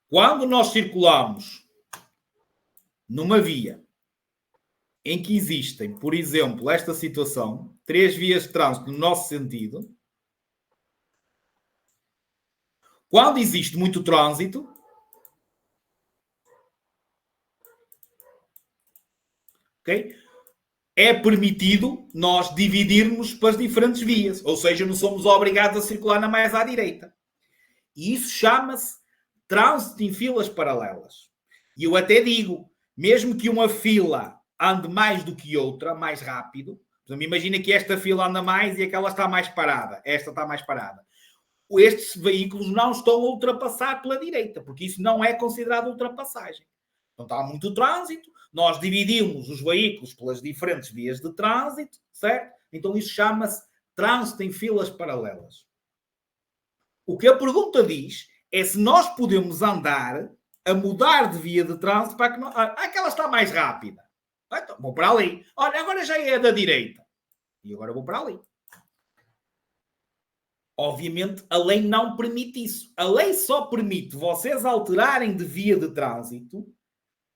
Quando nós circulamos numa via em que existem, por exemplo, esta situação, 3 vias de trânsito no nosso sentido. Quando existe muito trânsito, ok? É permitido nós dividirmos para as diferentes vias, ou seja, não somos obrigados a circular na mais à direita. E isso chama-se trânsito em filas paralelas. E eu até digo, mesmo que uma fila ande mais do que outra, mais rápido, por exemplo, imagina que esta fila anda mais e aquela está mais parada, esta está mais parada. Estes veículos não estão a ultrapassar pela direita, porque isso não é considerado ultrapassagem. Então está muito trânsito, nós dividimos os veículos pelas diferentes vias de trânsito, certo? Então isso chama-se trânsito em filas paralelas. O que a pergunta diz é se nós podemos andar a mudar de via de trânsito para que não... aquela está mais rápida. Então, vou para ali. Olha, agora já é da direita. E agora vou para ali. Obviamente, a lei não permite isso. A lei só permite vocês alterarem de via de trânsito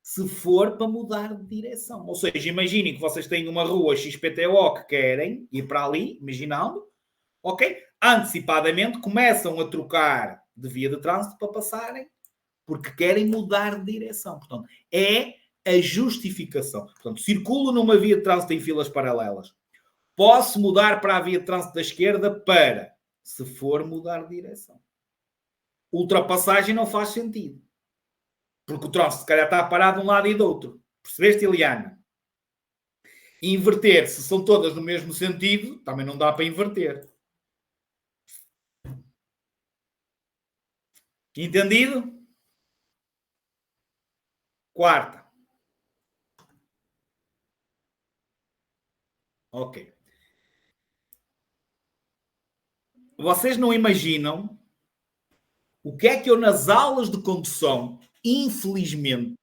se for para mudar de direção. Ou seja, imaginem que vocês têm uma rua XPTO que querem ir para ali, imaginando, ok? Antecipadamente começam a trocar de via de trânsito para passarem, porque querem mudar de direção. Portanto, é a justificação. Portanto, circulo numa via de trânsito em filas paralelas. Posso mudar para a via de trânsito da esquerda para, se for mudar de direção. Ultrapassagem não faz sentido. Porque o trânsito, se calhar, está parado de um lado e do outro. Percebeste, Eliana? Inverter, se são todas no mesmo sentido, também não dá para inverter. Entendido? Quarta. Ok. Vocês não imaginam o que é que eu, nas aulas de condução, infelizmente,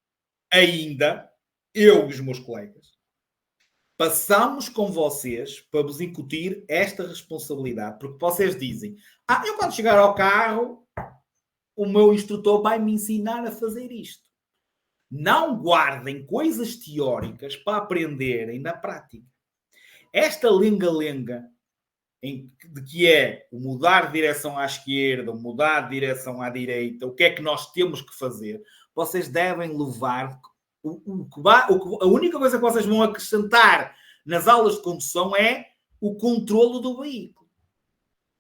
ainda, eu e os meus colegas, passamos com vocês para vos incutir esta responsabilidade. Porque vocês dizem, eu quando chegar ao carro, o meu instrutor vai me ensinar a fazer isto. Não guardem coisas teóricas para aprenderem na prática. Esta lenga-lenga de que é o mudar de direção à esquerda, o mudar de direção à direita, o que é que nós temos que fazer, vocês devem levar... a única coisa que vocês vão acrescentar nas aulas de condução é o controlo do veículo.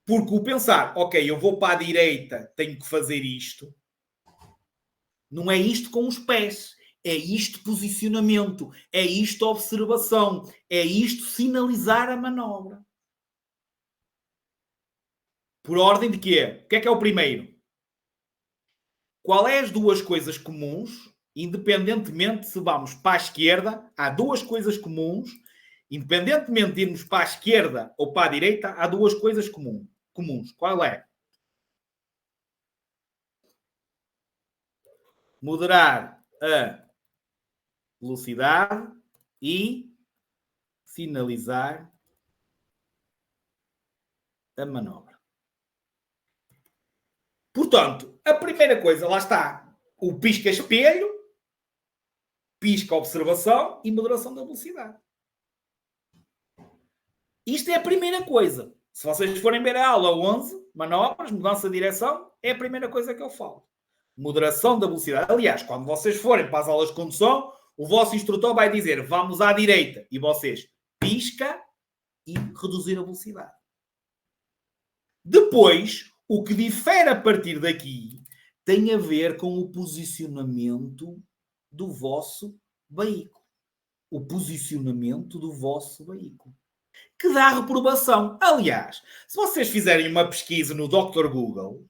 Porque o pensar, ok, eu vou para a direita, tenho que fazer isto, não é isto com os pés, é isto posicionamento, é isto observação, é isto sinalizar a manobra. Por ordem de quê? O que é o primeiro? Qual é as duas coisas comuns, independentemente se vamos para a esquerda, há duas coisas comuns, independentemente de irmos para a esquerda ou para a direita, há duas coisas comuns. Qual é? Moderar a velocidade e sinalizar a manobra. Portanto, a primeira coisa, lá está, o pisca-espelho, pisca-observação e moderação da velocidade. Isto é a primeira coisa. Se vocês forem ver a aula 11, manobras, mudança de direção, é a primeira coisa que eu falo. Moderação da velocidade. Aliás, quando vocês forem para as aulas de condução, o vosso instrutor vai dizer, vamos à direita. E vocês, pisca e reduzir a velocidade. Depois, o que difere a partir daqui tem a ver com o posicionamento do vosso veículo. O posicionamento do vosso veículo. Que dá reprovação. Aliás, se vocês fizerem uma pesquisa no Dr. Google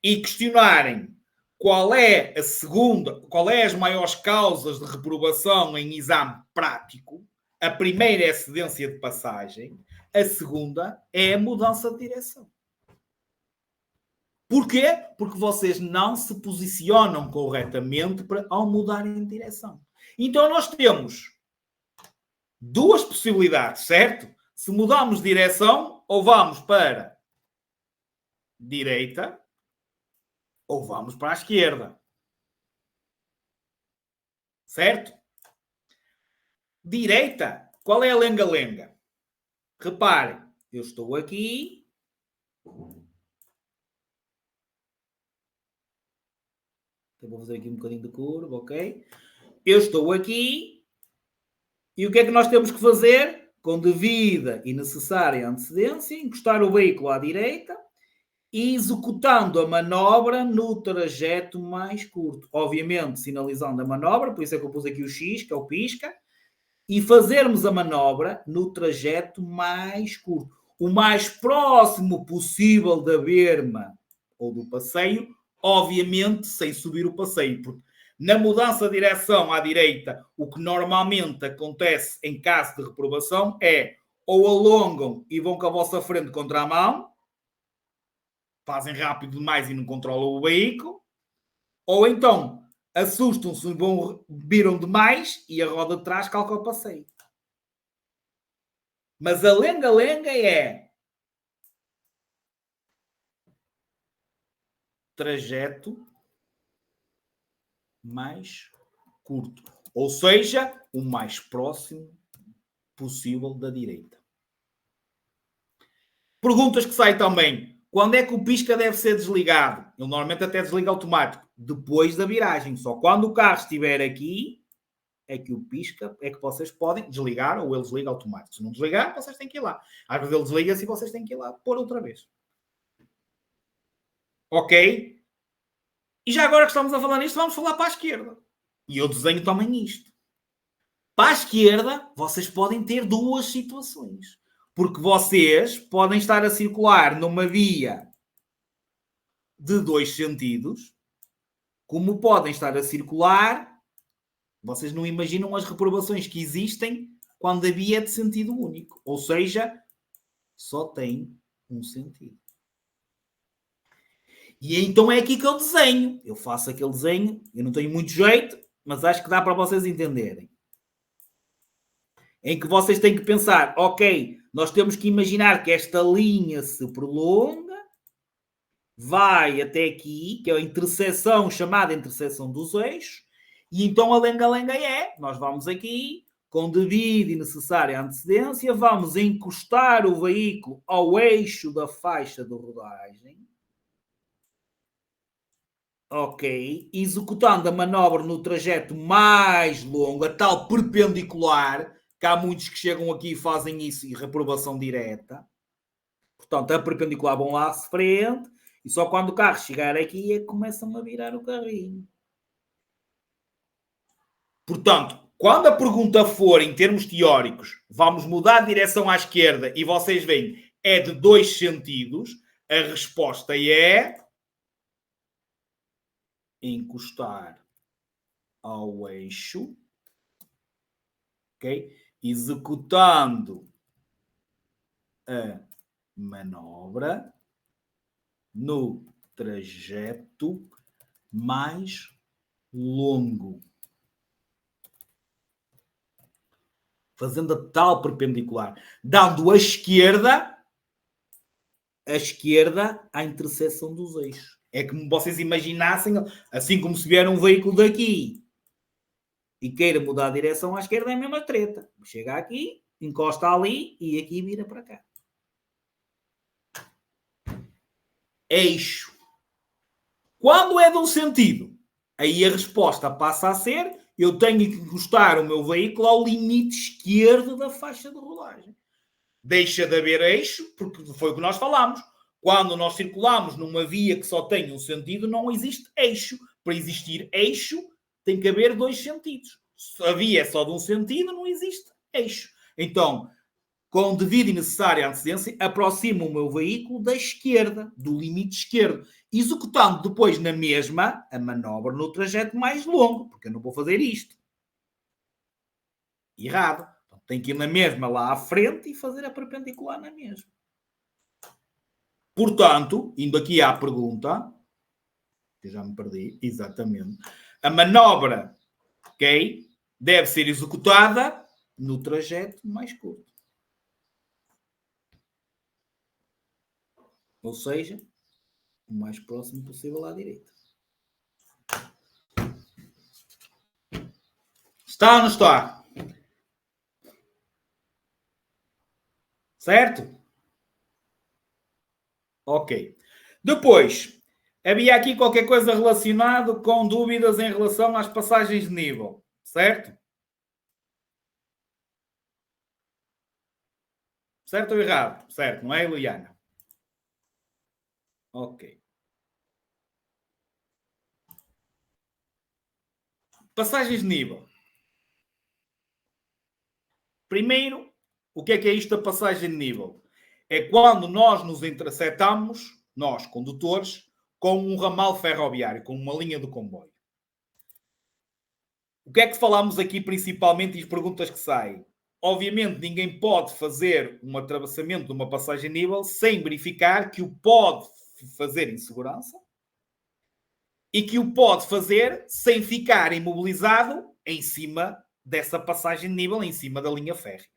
e questionarem qual é as maiores causas de reprovação em exame prático, a primeira é a cedência de passagem, a segunda é a mudança de direção. Porquê? Porque vocês não se posicionam corretamente ao mudarem de direção. Então nós temos duas possibilidades, certo? Se mudarmos de direção, ou vamos para direita, ou vamos para a esquerda. Certo? Direita. Qual é a lenga-lenga? Reparem, eu estou aqui. Eu vou fazer aqui um bocadinho de curva, ok? Eu estou aqui. E o que é que nós temos que fazer? Com devida e necessária antecedência, encostar o veículo à direita e executando a manobra no trajeto mais curto. Obviamente, sinalizando a manobra, por isso é que eu pus aqui o X, que é o pisca, e fazermos a manobra no trajeto mais curto. O mais próximo possível da berma ou do passeio, obviamente sem subir o passeio, porque na mudança de direção à direita, o que normalmente acontece em caso de reprovação é ou alongam e vão com a vossa frente contra a mão, fazem rápido demais e não controlam o veículo, ou então assustam-se e viram demais e a roda de trás calca o passeio. Mas a lenga-lenga é trajeto mais curto. Ou seja, o mais próximo possível da direita. Perguntas que saem também. Quando é que o pisca deve ser desligado? Ele normalmente até desliga automático. Depois da viragem. Só quando o carro estiver aqui é que o pisca é que vocês podem desligar ou ele desliga automático. Se não desligar, vocês têm que ir lá. Às vezes ele desliga-se e vocês têm que ir lá pôr outra vez. Ok? E já agora que estamos a falar nisto, vamos falar para a esquerda. E eu desenho também isto. Para a esquerda, vocês podem ter duas situações. Porque vocês podem estar a circular numa via de dois sentidos, como podem estar a circular, vocês não imaginam as reprovações que existem quando a via é de sentido único. Ou seja, só tem um sentido. E então é aqui que eu desenho. Eu faço aquele desenho, eu não tenho muito jeito, mas acho que dá para vocês entenderem. Em que vocês têm que pensar, ok, nós temos que imaginar que esta linha se prolonga, vai até aqui, que é a interseção, chamada interseção dos eixos, e então a lenga-lenga é, nós vamos aqui, com devida e necessária antecedência, vamos encostar o veículo ao eixo da faixa de rodagem, ok, executando a manobra no trajeto mais longo, a tal perpendicular, que há muitos que chegam aqui e fazem isso e reprovação direta. Portanto, a perpendicular vão lá à frente e só quando o carro chegar aqui é que começam a virar o carrinho. Portanto, quando a pergunta for em termos teóricos, vamos mudar de direção à esquerda e vocês veem, é de dois sentidos, a resposta é encostar ao eixo, ok? Executando a manobra no trajeto mais longo. Fazendo a tal perpendicular, dando a esquerda à interseção dos eixos. É como vocês imaginassem, assim como se vier um veículo daqui e queira mudar a direção à esquerda, é a mesma treta. Chega aqui, encosta ali e aqui vira para cá. Eixo. Quando é de um sentido, aí a resposta passa a ser: eu tenho que encostar o meu veículo ao limite esquerdo da faixa de rodagem. Deixa de haver eixo, porque foi o que nós falámos. Quando nós circulamos numa via que só tem um sentido, não existe eixo. Para existir eixo, tem que haver dois sentidos. Se a via é só de um sentido, não existe eixo. Então, com devida e necessária antecedência, aproximo o meu veículo da esquerda, do limite esquerdo, executando depois na mesma a manobra no trajeto mais longo, porque eu não vou fazer isto. Errado. Então, tenho que ir na mesma lá à frente e fazer a perpendicular na mesma. Portanto, indo aqui à pergunta, que eu já me perdi, exatamente, a manobra, ok, deve ser executada no trajeto mais curto. Ou seja, o mais próximo possível à direita. Está ou não está? Certo? Ok. Depois, havia aqui qualquer coisa relacionado com dúvidas em relação às passagens de nível. Certo? Certo ou errado? Certo, não é, Eliana? Ok. Passagens de nível. Primeiro, o que é isto da passagem de nível? É quando nós nos interceptamos, nós, condutores, com um ramal ferroviário, com uma linha de comboio. O que é que falamos aqui principalmente e as perguntas que saem? Obviamente, ninguém pode fazer um atravessamento de uma passagem de nível sem verificar que o pode fazer em segurança e que o pode fazer sem ficar imobilizado em cima dessa passagem de nível, em cima da linha férrea.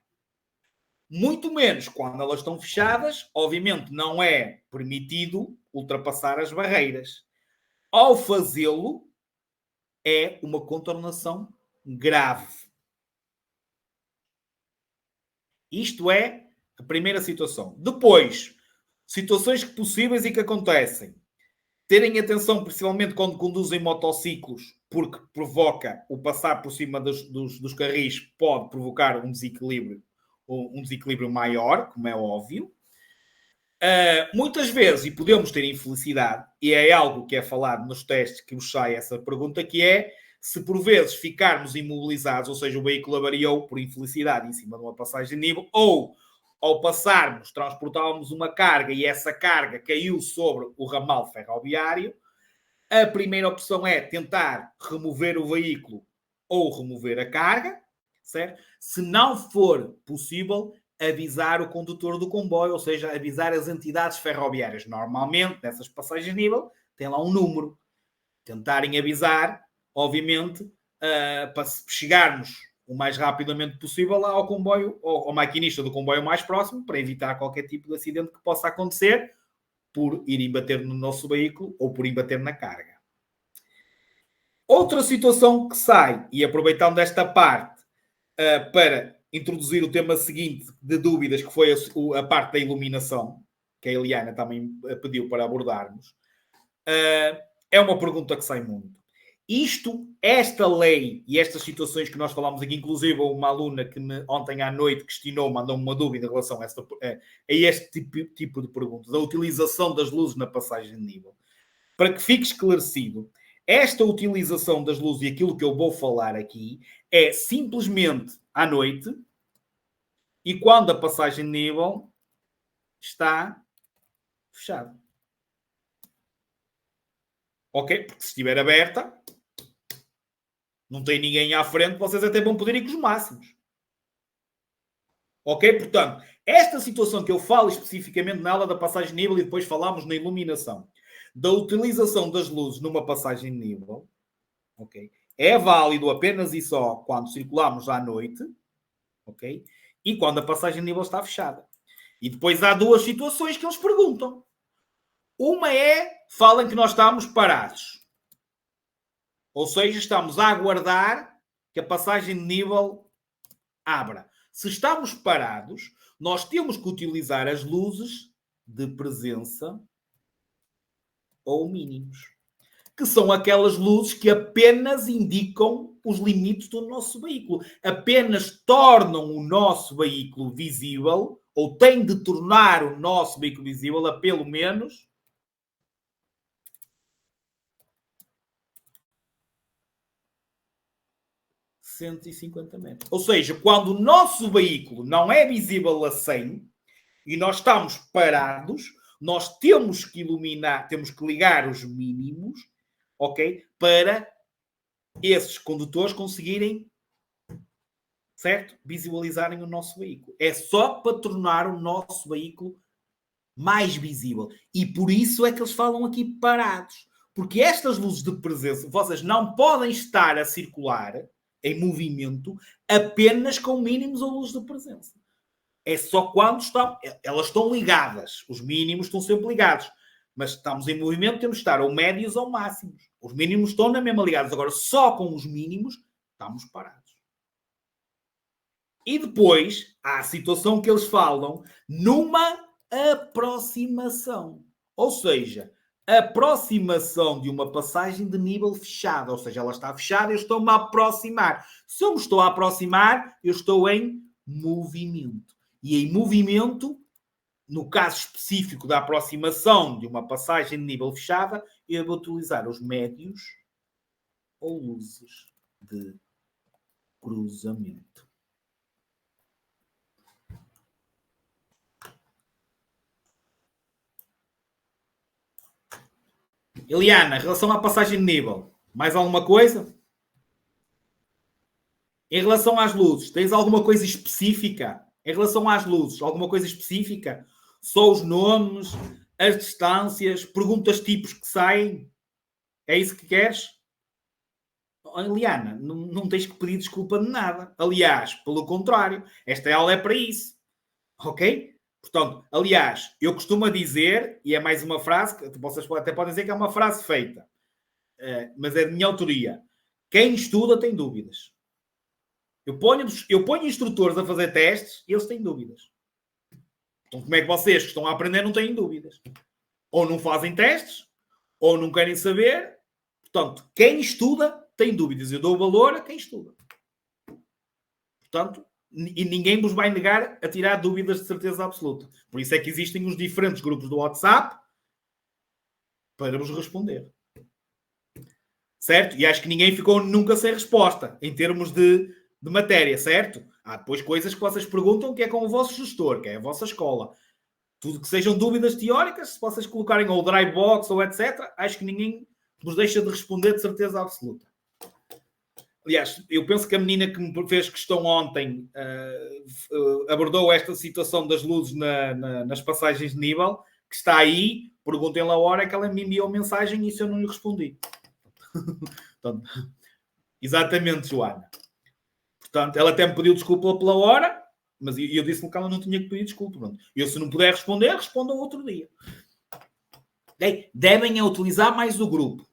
Muito menos quando elas estão fechadas, obviamente não é permitido ultrapassar as barreiras. Ao fazê-lo, é uma contornação grave. Isto é a primeira situação. Depois, situações possíveis e que acontecem. Terem atenção, principalmente quando conduzem motociclos, porque provoca o passar por cima dos carris, pode provocar um desequilíbrio maior, como é óbvio. Muitas vezes, e podemos ter infelicidade, e é algo que é falado nos testes que nos sai essa pergunta, que é se por vezes ficarmos imobilizados, ou seja, o veículo avariou por infelicidade em cima de uma passagem de nível, ou ao passarmos, transportávamos uma carga e essa carga caiu sobre o ramal ferroviário, a primeira opção é tentar remover o veículo ou remover a carga, certo? Se não for possível, avisar o condutor do comboio, ou seja, avisar as entidades ferroviárias. Normalmente, nessas passagens de nível, tem lá um número. Tentarem avisar, obviamente, para chegarmos o mais rapidamente possível lá ao comboio, ou ao maquinista do comboio mais próximo, para evitar qualquer tipo de acidente que possa acontecer por irem bater no nosso veículo ou por ir bater na carga. Outra situação que sai, e aproveitando esta parte para introduzir o tema seguinte de dúvidas, que foi a parte da iluminação, que a Eliana também pediu para abordarmos, é uma pergunta que sai muito. Esta lei e estas situações que nós falámos aqui, inclusive uma aluna que ontem à noite questionou, mandou-me uma dúvida em relação a este tipo de perguntas, a utilização das luzes na passagem de nível. Para que fique esclarecido, esta utilização das luzes e aquilo que eu vou falar aqui é simplesmente à noite e quando a passagem de nível está fechada. Ok? Porque se estiver aberta, não tem ninguém à frente, vocês até vão poder ir com os máximos. Ok? Portanto, esta situação que eu falo especificamente na aula da passagem de nível e depois falamos na iluminação, da utilização das luzes numa passagem de nível, ok? É válido apenas e só quando circulamos à noite, ok? E quando a passagem de nível está fechada. E depois há duas situações que eles perguntam. Uma é, falam que nós estamos parados. Ou seja, estamos a aguardar que a passagem de nível abra. Se estamos parados, nós temos que utilizar as luzes de presença ou mínimos, que são aquelas luzes que apenas indicam os limites do nosso veículo, apenas tornam o nosso veículo visível, ou têm de tornar o nosso veículo visível a pelo menos 150 metros. Ou seja, quando o nosso veículo não é visível a 100 e nós estamos parados, nós temos que iluminar, temos que ligar os mínimos, ok? Para esses condutores conseguirem, certo? Visualizarem o nosso veículo. É só para tornar o nosso veículo mais visível. E por isso é que eles falam aqui parados. Porque estas luzes de presença, vocês não podem estar a circular em movimento apenas com mínimos ou luzes de presença. É só quando elas estão ligadas. Os mínimos estão sempre ligados. Mas estamos em movimento, temos de estar ou médios ou máximos. Os mínimos estão na mesma ligados. Agora, só com os mínimos, estamos parados. E depois há a situação que eles falam numa aproximação. Ou seja, aproximação de uma passagem de nível fechado. Ou seja, ela está fechada, eu estou-me a aproximar. Se eu me estou a aproximar, eu estou em movimento. E em movimento, no caso específico da aproximação de uma passagem de nível fechada, eu vou utilizar os médios ou luzes de cruzamento. Eliana, em relação à passagem de nível, mais alguma coisa? Em relação às luzes, tens alguma coisa específica? Em relação às luzes, alguma coisa específica? Só os nomes, as distâncias, perguntas tipos que saem? É isso que queres? Eliana, não tens que pedir desculpa de nada. Aliás, pelo contrário, esta aula é para isso. Ok? Portanto, aliás, eu costumo dizer, e é mais uma frase, que vocês até podem dizer que é uma frase feita, mas é de minha autoria. Quem estuda tem dúvidas. Eu ponho instrutores a fazer testes e eles têm dúvidas. Então, como é que vocês que estão a aprender não têm dúvidas? Ou não fazem testes, ou não querem saber. Portanto, quem estuda tem dúvidas. Eu dou valor a quem estuda. Portanto, e ninguém vos vai negar a tirar dúvidas de certeza absoluta. Por isso é que existem os diferentes grupos do WhatsApp para vos responder. Certo? E acho que ninguém ficou nunca sem resposta em termos de matéria, certo? Há depois coisas que vocês perguntam que é com o vosso gestor, que é a vossa escola. Tudo que sejam dúvidas teóricas, se vocês colocarem ou o Drybox ou etc., acho que ninguém vos deixa de responder de certeza absoluta. Aliás, eu penso que a menina que me fez questão ontem abordou esta situação das luzes nas passagens de nível, que está aí, perguntem-lhe a hora que ela me enviou mensagem e isso eu não lhe respondi. Portanto, exatamente, Joana. Portanto, ela até me pediu desculpa pela hora, mas eu disse-lhe que ela não tinha que pedir desculpa. Pronto. Eu, se não puder responder, respondam outro dia. Devem utilizar mais o grupo.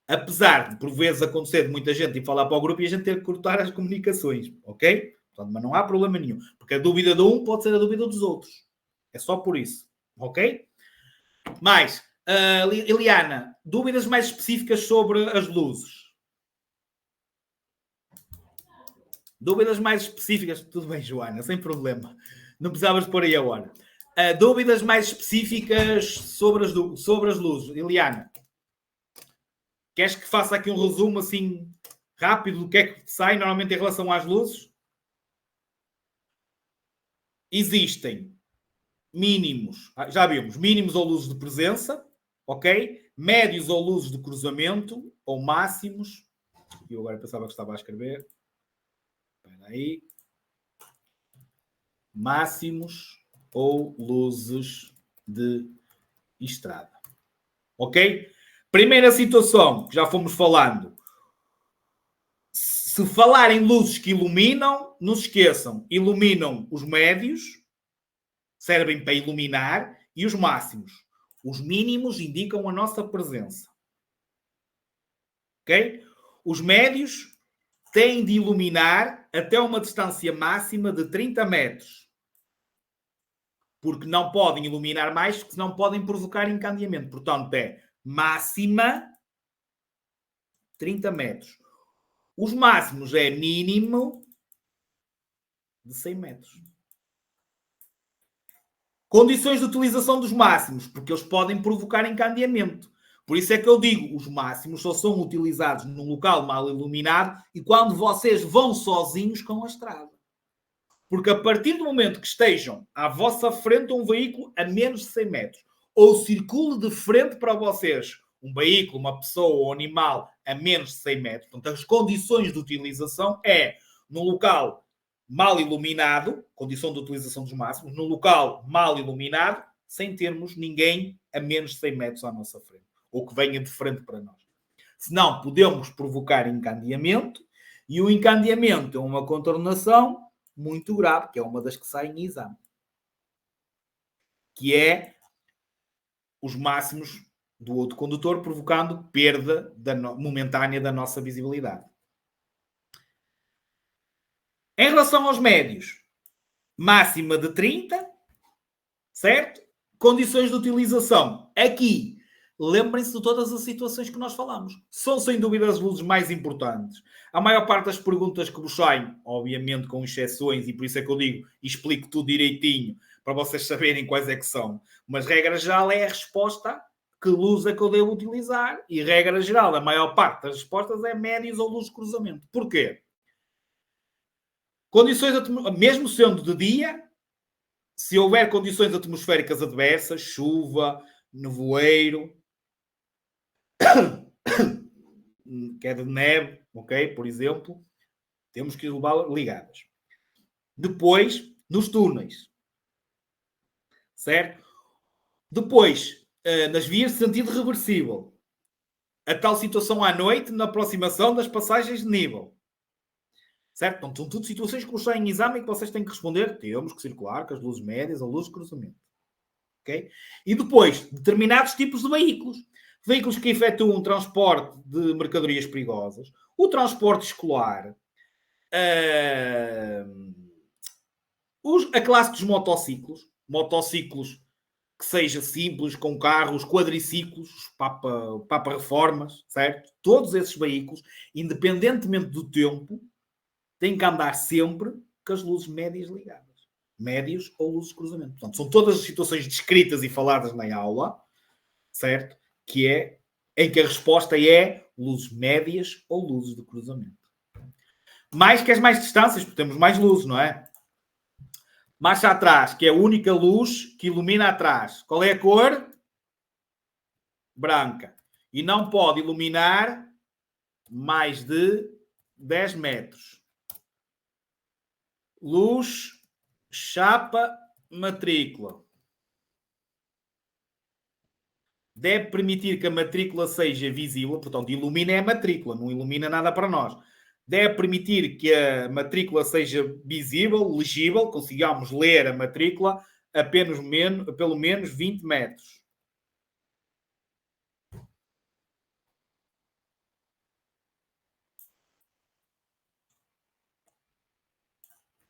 Apesar de, por vezes, acontecer de muita gente ir falar para o grupo e a gente ter que cortar as comunicações, ok? Portanto, mas não há problema nenhum. Porque a dúvida de um pode ser a dúvida dos outros. É só por isso, ok? Mais, Eliana, dúvidas mais específicas sobre as luzes? Dúvidas mais específicas? Tudo bem, Joana, sem problema. Não precisavas pôr aí a hora. Dúvidas mais específicas sobre as luzes? Eliana, queres que faça aqui um resumo assim rápido do que é que sai normalmente em relação às luzes? Existem mínimos, já vimos, mínimos ou luzes de presença, ok? Médios ou luzes de cruzamento, ou máximos. Eu agora pensava que estava a escrever. Espera aí. Máximos ou luzes de estrada. Ok? Primeira situação que já fomos falando. Se falarem luzes que iluminam, não se esqueçam, iluminam os médios, servem para iluminar, e os máximos. Os mínimos indicam a nossa presença. Ok? Os médios têm de iluminar até uma distância máxima de 30 metros. Porque não podem iluminar mais, porque senão podem provocar encandeamento. Portanto, é máxima 30 metros. Os máximos é mínimo de 100 metros. Condições de utilização dos máximos, porque eles podem provocar encandeamento. Por isso é que eu digo, os máximos só são utilizados num local mal iluminado e quando vocês vão sozinhos com a estrada. Porque a partir do momento que estejam à vossa frente um veículo a menos de 100 metros, ou circule de frente para vocês um veículo, uma pessoa ou animal a menos de 100 metros, portanto, as condições de utilização é num local mal iluminado, condição de utilização dos máximos, num local mal iluminado, sem termos ninguém a menos de 100 metros à nossa frente, ou que venha de frente para nós. Senão, podemos provocar encandeamento, e o encandeamento é uma contornação muito grave, que é uma das que sai em exame. Que é os máximos do outro condutor, provocando perda momentânea da nossa visibilidade. Em relação aos médios, máxima de 30, certo? Condições de utilização. Aqui, lembrem-se de todas as situações que nós falamos. São, sem dúvida, as luzes mais importantes. A maior parte das perguntas que vos saem, obviamente com exceções, e por isso é que eu digo, e explico tudo direitinho, para vocês saberem quais é que são. Mas, regra geral, é a resposta que luz é que eu devo utilizar. E, regra geral, a maior parte das respostas é médios ou luz de cruzamento. Porquê? Condições, mesmo sendo de dia, se houver condições atmosféricas adversas, chuva, nevoeiro, queda de neve, ok? Por exemplo, temos que levá-las ligadas. Depois, nos túneis, certo? Depois, nas vias de sentido reversível, a tal situação à noite na aproximação das passagens de nível. Certo? Então, são tudo situações que vos saem em exame e que vocês têm que responder. Temos que circular com as luzes médias ou luzes de cruzamento. Okay? E depois, determinados tipos de veículos. Veículos que efetuam transporte de mercadorias perigosas, o transporte escolar, a classe dos motociclos que seja simples, com carros, quadriciclos, papa reformas, certo? Todos esses veículos, independentemente do tempo, têm que andar sempre com as luzes médias ligadas. Médios ou luzes de cruzamento. Portanto, são todas as situações descritas e faladas na aula, certo? Que é em que a resposta é luzes médias ou luzes de cruzamento. Mais que as mais distâncias, porque temos mais luzes, não é? Marcha atrás, que é a única luz que ilumina atrás. Qual é a cor? Branca. E não pode iluminar mais de 10 metros. Luz, chapa, matrícula. Deve permitir que a matrícula seja visível, portanto, ilumina é a matrícula, não ilumina nada para nós. Deve permitir que a matrícula seja visível, legível, consigamos ler a matrícula apenas pelo menos 20 metros.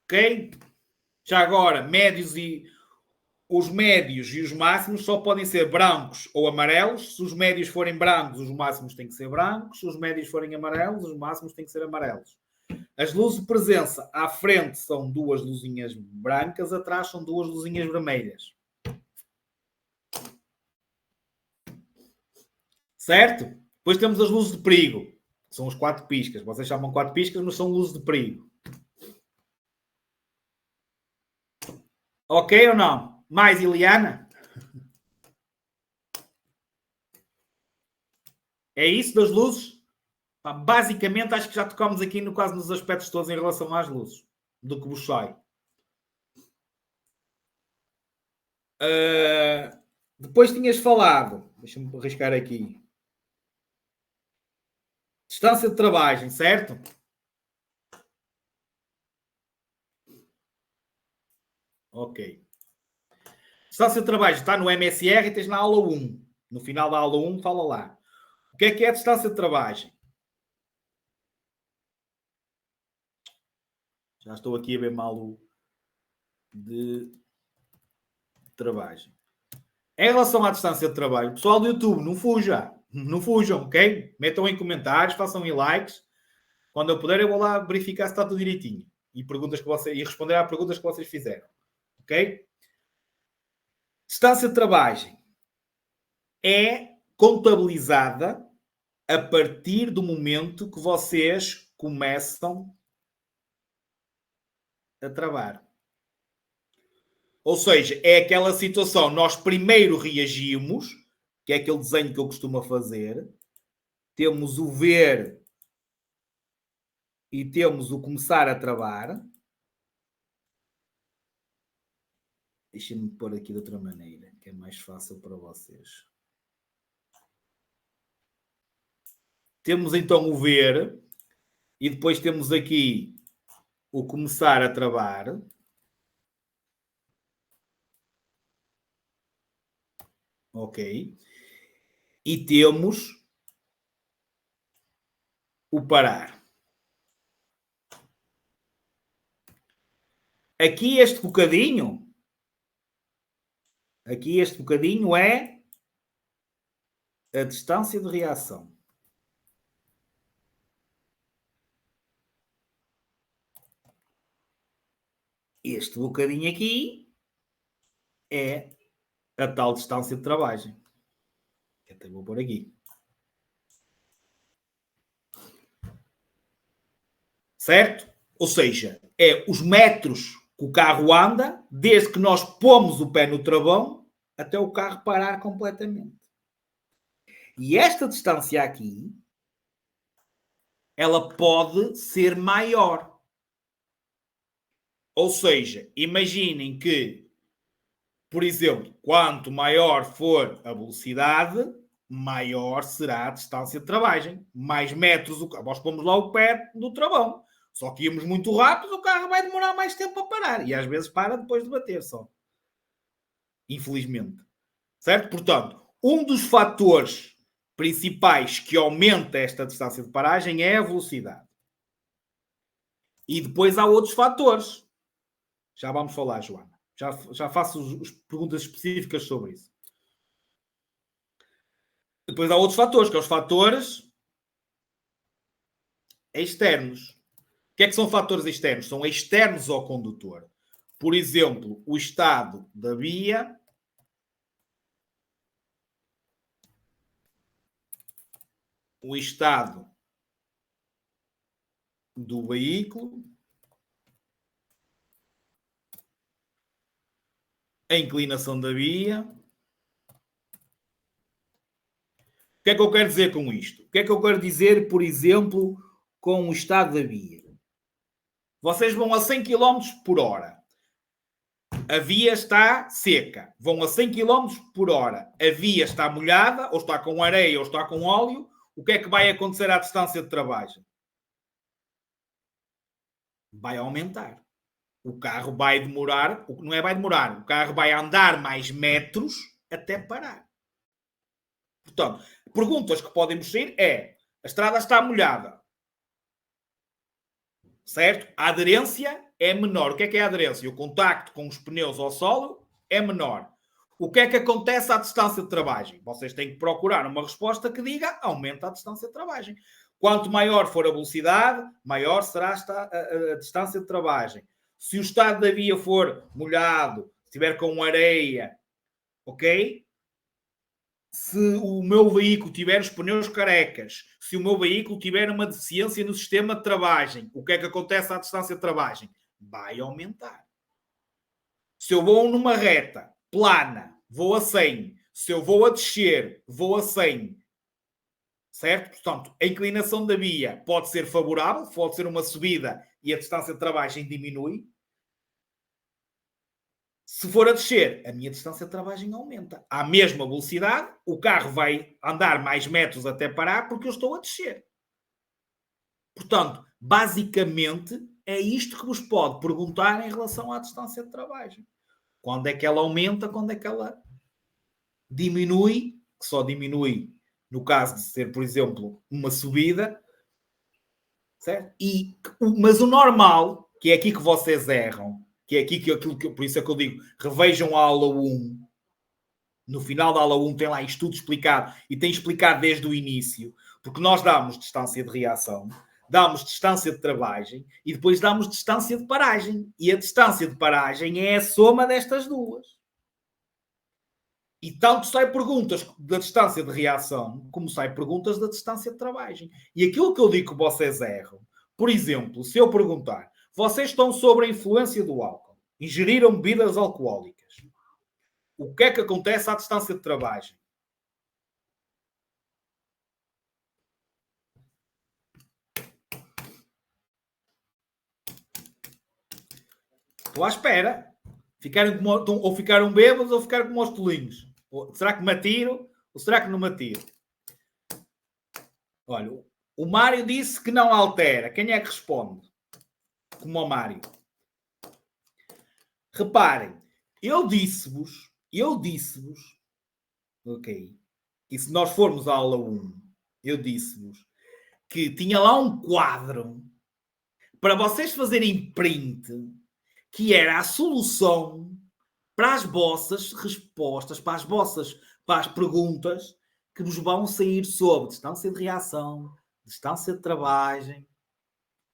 Ok? Já agora, os médios e os máximos só podem ser brancos ou amarelos. Se os médios forem brancos, os máximos têm que ser brancos. Se os médios forem amarelos, os máximos têm que ser amarelos. As luzes de presença à frente são duas luzinhas brancas, atrás são duas luzinhas vermelhas. Certo? Depois temos as luzes de perigo, que são os 4 piscas. Vocês chamam 4 piscas, mas são luzes de perigo. Ok ou não? Mais, Iliana? É isso das luzes? Basicamente, acho que já tocamos aqui quase nos aspectos todos em relação às luzes, do que vos sai. Depois tinhas falado, deixa-me arriscar aqui, distância de travagem, certo? Ok. Distância de trabalho está no MSR e tens na aula 1. No final da aula 1, fala lá. O que é a distância de trabalho? Já estou aqui a ver mal o de trabalho. Em relação à distância de trabalho, pessoal do YouTube, não fujam. Não fujam, ok? Metam em comentários, façam em likes. Quando eu puder, eu vou lá verificar se está tudo direitinho. E responder às perguntas que vocês fizeram. Ok? Distância de trabalho é contabilizada a partir do momento que vocês começam a travar. Ou seja, é aquela situação, nós primeiro reagimos, que é aquele desenho que eu costumo fazer, temos o ver e temos o começar a travar. Deixem-me pôr aqui de outra maneira, que é mais fácil para vocês. Temos então o ver e depois temos aqui o começar a travar. Ok. E temos o parar. Aqui este bocadinho é a distância de reação. Este bocadinho aqui é a tal distância de travagem. Até vou pôr aqui. Certo? Ou seja, é os metros que o carro anda desde que nós pomos o pé no travão até o carro parar completamente. E esta distância aqui, ela pode ser maior. Ou seja, imaginem que, por exemplo, quanto maior for a velocidade, maior será a distância de travagem. Mais metros, nós pomos lá o pé no travão. Só que íamos muito rápido, o carro vai demorar mais tempo a parar. E às vezes para depois de bater só. Infelizmente. Certo? Portanto, um dos fatores principais que aumenta esta distância de paragem é a velocidade. E depois há outros fatores. Já vamos falar, Joana. Já faço as perguntas específicas sobre isso. Depois há outros fatores, que são os fatores externos. O que é que são fatores externos? São externos ao condutor. Por exemplo, o estado da via, o estado do veículo, a inclinação da via. O que é que eu quero dizer com isto? O que é que eu quero dizer, por exemplo, com o estado da via? Vocês vão a 100 km por hora. A via está seca. Vão a 100 km por hora. A via está molhada, ou está com areia, ou está com óleo. O que é que vai acontecer à distância de travagem? Vai aumentar. O carro vai demorar, não é vai demorar, o carro vai andar mais metros até parar. Portanto, perguntas que podem ser é, a estrada está molhada, certo? A aderência é menor. O que é a aderência? O contacto com os pneus ao solo é menor. O que é que acontece à distância de travagem? Vocês têm que procurar uma resposta que diga aumenta a distância de travagem. Quanto maior for a velocidade, maior será a distância de travagem. Se o estado da via for molhado, estiver com areia, ok? Se o meu veículo tiver os pneus carecas, se o meu veículo tiver uma deficiência no sistema de travagem, o que é que acontece à distância de travagem? Vai aumentar. Se eu vou numa reta plana, vou a 100. Se eu vou a descer, vou a 100. Certo? Portanto, a inclinação da via pode ser favorável, pode ser uma subida e a distância de travagem diminui. Se for a descer, a minha distância de travagem aumenta. À mesma velocidade, o carro vai andar mais metros até parar porque eu estou a descer. Portanto, basicamente, é isto que vos pode perguntar em relação à distância de travagem. Quando é que ela aumenta, quando é que ela diminui, que só diminui no caso de ser, por exemplo, uma subida, certo? Mas o normal, que é aqui que vocês erram, que é aqui por isso é que eu digo, revejam a aula 1. No final da aula 1 tem lá isto tudo explicado e tem explicado desde o início, porque nós damos distância de reação, damos distância de travagem e depois damos distância de paragem. E a distância de paragem é a soma destas duas. E tanto sai perguntas da distância de reação, como sai perguntas da distância de travagem. E aquilo que eu digo que vocês erram, por exemplo, se eu perguntar, vocês estão sob a influência do álcool, ingeriram bebidas alcoólicas, o que é que acontece à distância de travagem? Estou à espera. Ou ficaram bêbados ou ficaram como aos tolinhos. Será que me atiro ou será que não me atiro? Olha, o Mário disse que não altera. Quem é que responde? Como o Mário. Reparem, eu disse-vos, ok, e se nós formos à aula 1, eu disse-vos que tinha lá um quadro para vocês fazerem print, que era a solução para as vossas respostas, para as perguntas que vos vão sair sobre distância de reação, distância de travagem,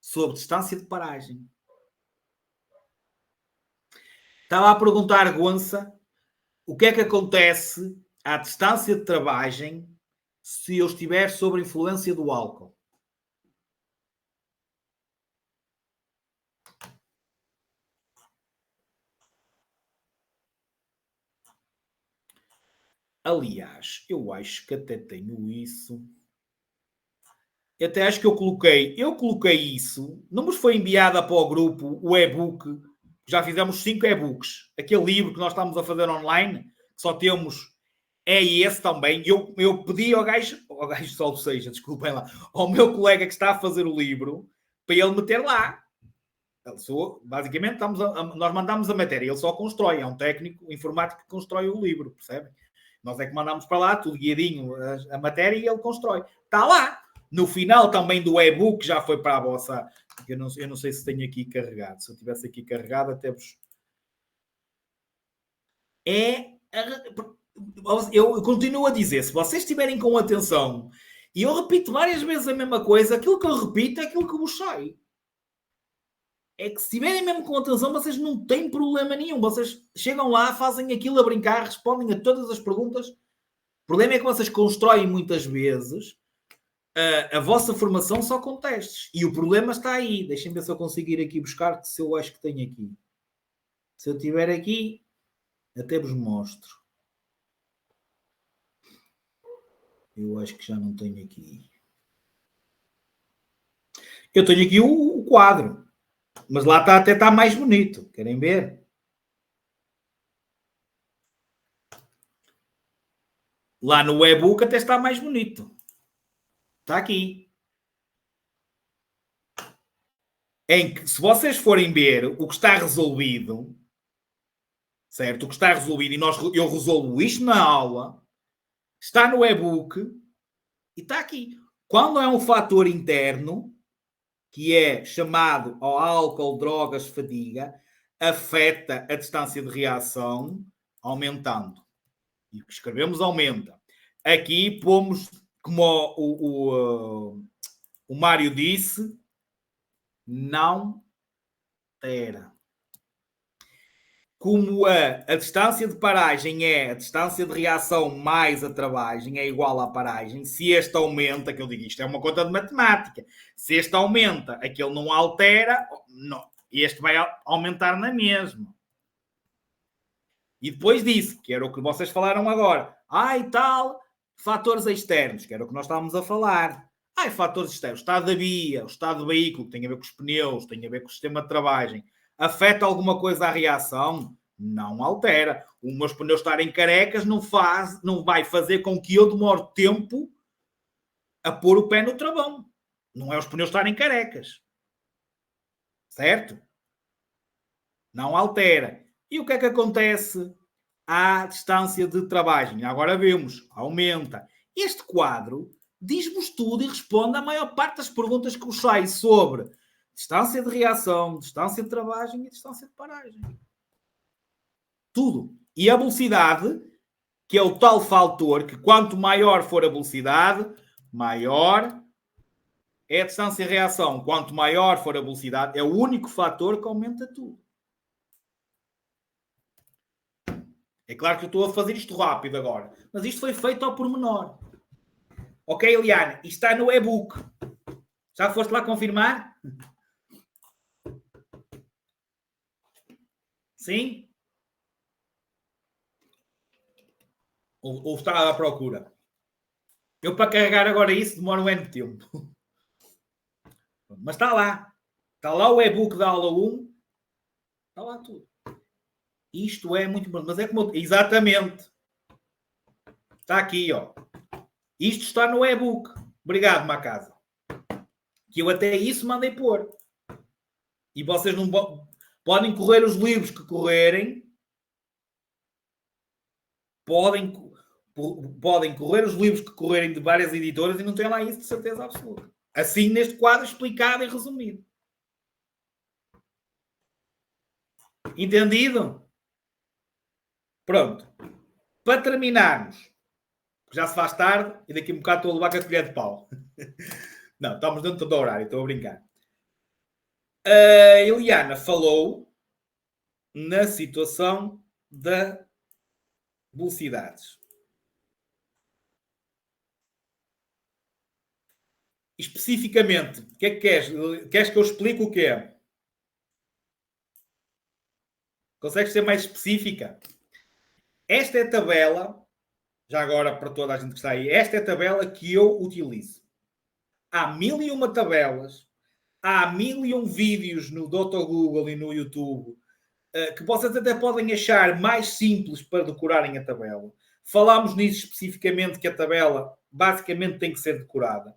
sobre distância de paragem. Estava a perguntar, Gonça, o que é que acontece à distância de travagem se eu estiver sob a influência do álcool? Aliás, eu acho que até tenho isso. Eu até acho que eu coloquei isso, não vos foi enviada para o grupo o e-book, já fizemos 5 e-books, aquele livro que nós estamos a fazer online, que só temos, é esse também, eu pedi ao gajo só seja, desculpem lá, ao meu colega que está a fazer o livro, para ele meter lá. Basicamente, nós mandamos a matéria, ele só constrói, é um técnico informático que constrói o livro, percebem? Nós é que mandamos para lá, tudo guiadinho, a matéria, e ele constrói. Está lá. No final também do e-book já foi para a vossa... Eu não sei se tenho aqui carregado. Se eu tivesse aqui carregado, até vos... Eu continuo a dizer, se vocês estiverem com atenção, e eu repito várias vezes a mesma coisa, aquilo que eu repito é aquilo que vos sai. É que se estiverem mesmo com atenção, vocês não têm problema nenhum. Vocês chegam lá, fazem aquilo a brincar, respondem a todas as perguntas. O problema é que vocês constroem muitas vezes a vossa formação só com testes. E o problema está aí. Deixem ver se eu consigo ir aqui buscar, se eu acho que tenho aqui. Se eu tiver aqui, até vos mostro. Eu acho que já não tenho aqui. Eu tenho aqui o quadro. Mas lá está, até está mais bonito. Querem ver? Lá no e-book até está mais bonito. Está aqui. Em que, se vocês forem ver o que está resolvido, certo? O que está resolvido, e eu resolvo isto na aula, está no e-book e está aqui. Quando é um fator interno, que é chamado ao álcool, drogas, fadiga, afeta a distância de reação aumentando. E o que escrevemos aumenta. Aqui pomos, como o Mário disse, não era. Como a distância de paragem é a distância de reação mais a travagem, é igual à paragem, se este aumenta, que eu digo, isto é uma conta de matemática, se este aumenta, aquele não altera, não, este vai aumentar na mesma. E depois disso, que era o que vocês falaram agora, e tal, fatores externos, que era o que nós estávamos a falar. Fatores externos, o estado da via, o estado do veículo, tem a ver com os pneus, tem a ver com o sistema de travagem. Afeta alguma coisa a reação? Não altera. Os meus pneus estarem carecas não vai fazer com que eu demore tempo a pôr o pé no travão. Não é os pneus estarem carecas. Certo? Não altera. E o que é que acontece à distância de travagem? Agora vemos, aumenta. Este quadro diz-vos tudo e responde à maior parte das perguntas que vos sai sobre distância de reação, distância de travagem e distância de paragem. Tudo. E a velocidade, que é o tal fator que quanto maior for a velocidade, maior é a distância de reação. Quanto maior for a velocidade, é o único fator que aumenta tudo. É claro que eu estou a fazer isto rápido agora, mas isto foi feito ao pormenor. Ok, Eliane, isto está no e-book. Já foste lá confirmar? Sim? Ou está à procura? Eu, para carregar agora isso, demora um ano de tempo. Mas está lá. Está lá o e-book da aula 1. Está lá tudo. Isto é muito bom. Mas é como... Exatamente. Está aqui, ó. Isto está no e-book. Obrigado, Macasa. Que eu até isso mandei pôr. E vocês não podem correr os livros que correrem. Podem correr os livros que correrem de várias editoras e não têm lá isso de certeza absoluta. Assim, neste quadro explicado e resumido. Entendido? Pronto. Para terminarmos, já se faz tarde e daqui a um bocado estou a levar com a colher de pau. Não, estamos dentro do horário, estou a brincar. A Eliana falou na situação da velocidades. Especificamente, o que é que queres? Queres que eu explique o quê? Consegues ser mais específica? Esta é a tabela, já agora para toda a gente que está aí, esta é a tabela que eu utilizo. Há 1001 tabelas, há 1001 vídeos no Dr. Google e no YouTube que vocês até podem achar mais simples para decorarem a tabela. Falámos nisso especificamente, que a tabela basicamente tem que ser decorada.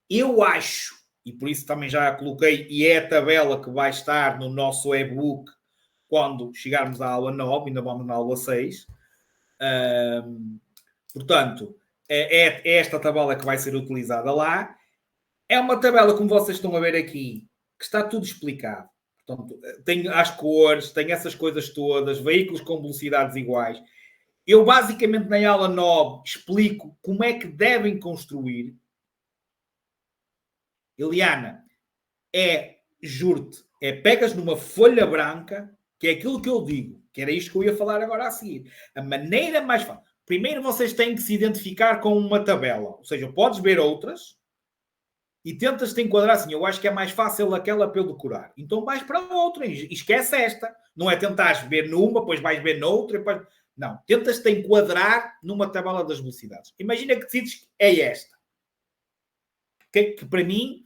Eu acho, e por isso também já a coloquei, e é a tabela que vai estar no nosso e-book quando chegarmos à aula 9, ainda vamos na aula 6. Portanto, é esta tabela que vai ser utilizada lá. É uma tabela, como vocês estão a ver aqui, que está tudo explicado. Portanto, tem as cores, tem essas coisas todas, veículos com velocidades iguais. Eu, basicamente, na aula 9, explico como é que devem construir. Eliana, juro-te, pegas numa folha branca, que é aquilo que eu digo, que era isto que eu ia falar agora a seguir. A maneira mais fácil. Primeiro vocês têm que se identificar com uma tabela. Ou seja, podes ver outras e tentas-te enquadrar assim. Eu acho que é mais fácil aquela para eu decorar. Então vais para outra e esquece esta. Não é tentares ver numa, depois vais ver noutra. Depois... Não, tentas-te enquadrar numa tabela das velocidades. Imagina que decides que é esta. Que para mim,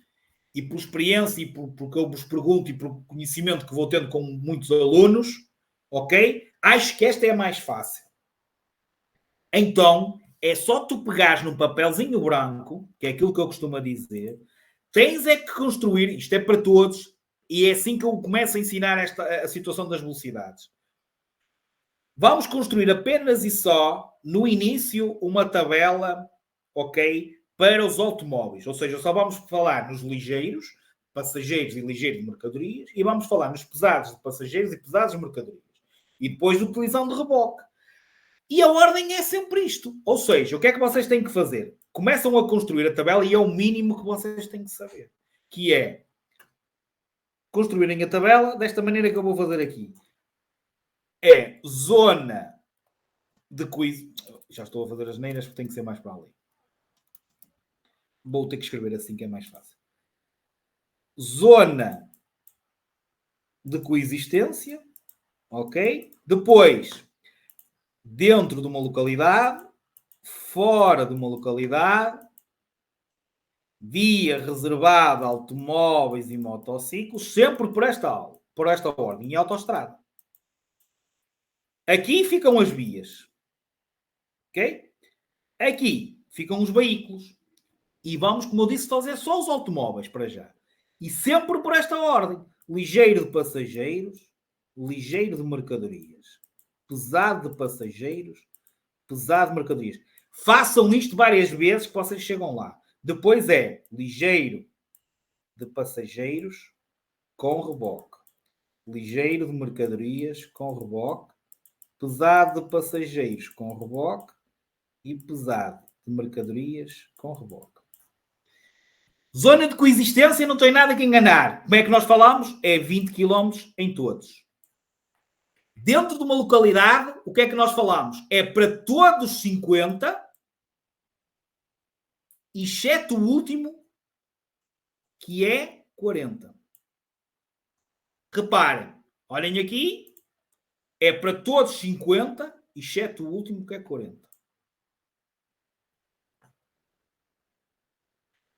e por experiência, e porque eu vos pergunto, e por conhecimento que vou tendo com muitos alunos, ok? Acho que esta é a mais fácil. Então, é só tu pegares num papelzinho branco, que é aquilo que eu costumo dizer, tens é que construir, isto é para todos, e é assim que eu começo a ensinar a situação das velocidades. Vamos construir apenas e só, no início, uma tabela, ok? Para os automóveis. Ou seja, só vamos falar nos ligeiros, passageiros e ligeiros de mercadorias, e vamos falar nos pesados de passageiros e pesados de mercadorias. E depois utilizando reboque. E a ordem é sempre isto. Ou seja, o que é que vocês têm que fazer? Começam a construir a tabela e é o mínimo que vocês têm que saber. Que é construírem a tabela desta maneira que eu vou fazer aqui. É zona de quiz. Já estou a fazer as neiras porque tem que ser mais para ali. Vou ter que escrever assim que é mais fácil. Zona de coexistência. Ok? Depois, dentro de uma localidade, fora de uma localidade, via reservada a automóveis e motociclos, sempre por esta ordem, em autoestrada. Aqui ficam as vias. Ok? Aqui ficam os veículos. E vamos, como eu disse, fazer só os automóveis para já. E sempre por esta ordem. Ligeiro de passageiros, ligeiro de mercadorias. Pesado de passageiros, pesado de mercadorias. Façam isto várias vezes que vocês chegam lá. Depois é ligeiro de passageiros com reboque. Ligeiro de mercadorias com reboque. Pesado de passageiros com reboque. E pesado de mercadorias com reboque. Zona de coexistência, não tem nada que enganar. Como é que nós falamos? É 20 km em todos. Dentro de uma localidade, o que é que nós falamos? É para todos 50, exceto o último, que é 40. Reparem, olhem aqui, é para todos 50, exceto o último, que é 40.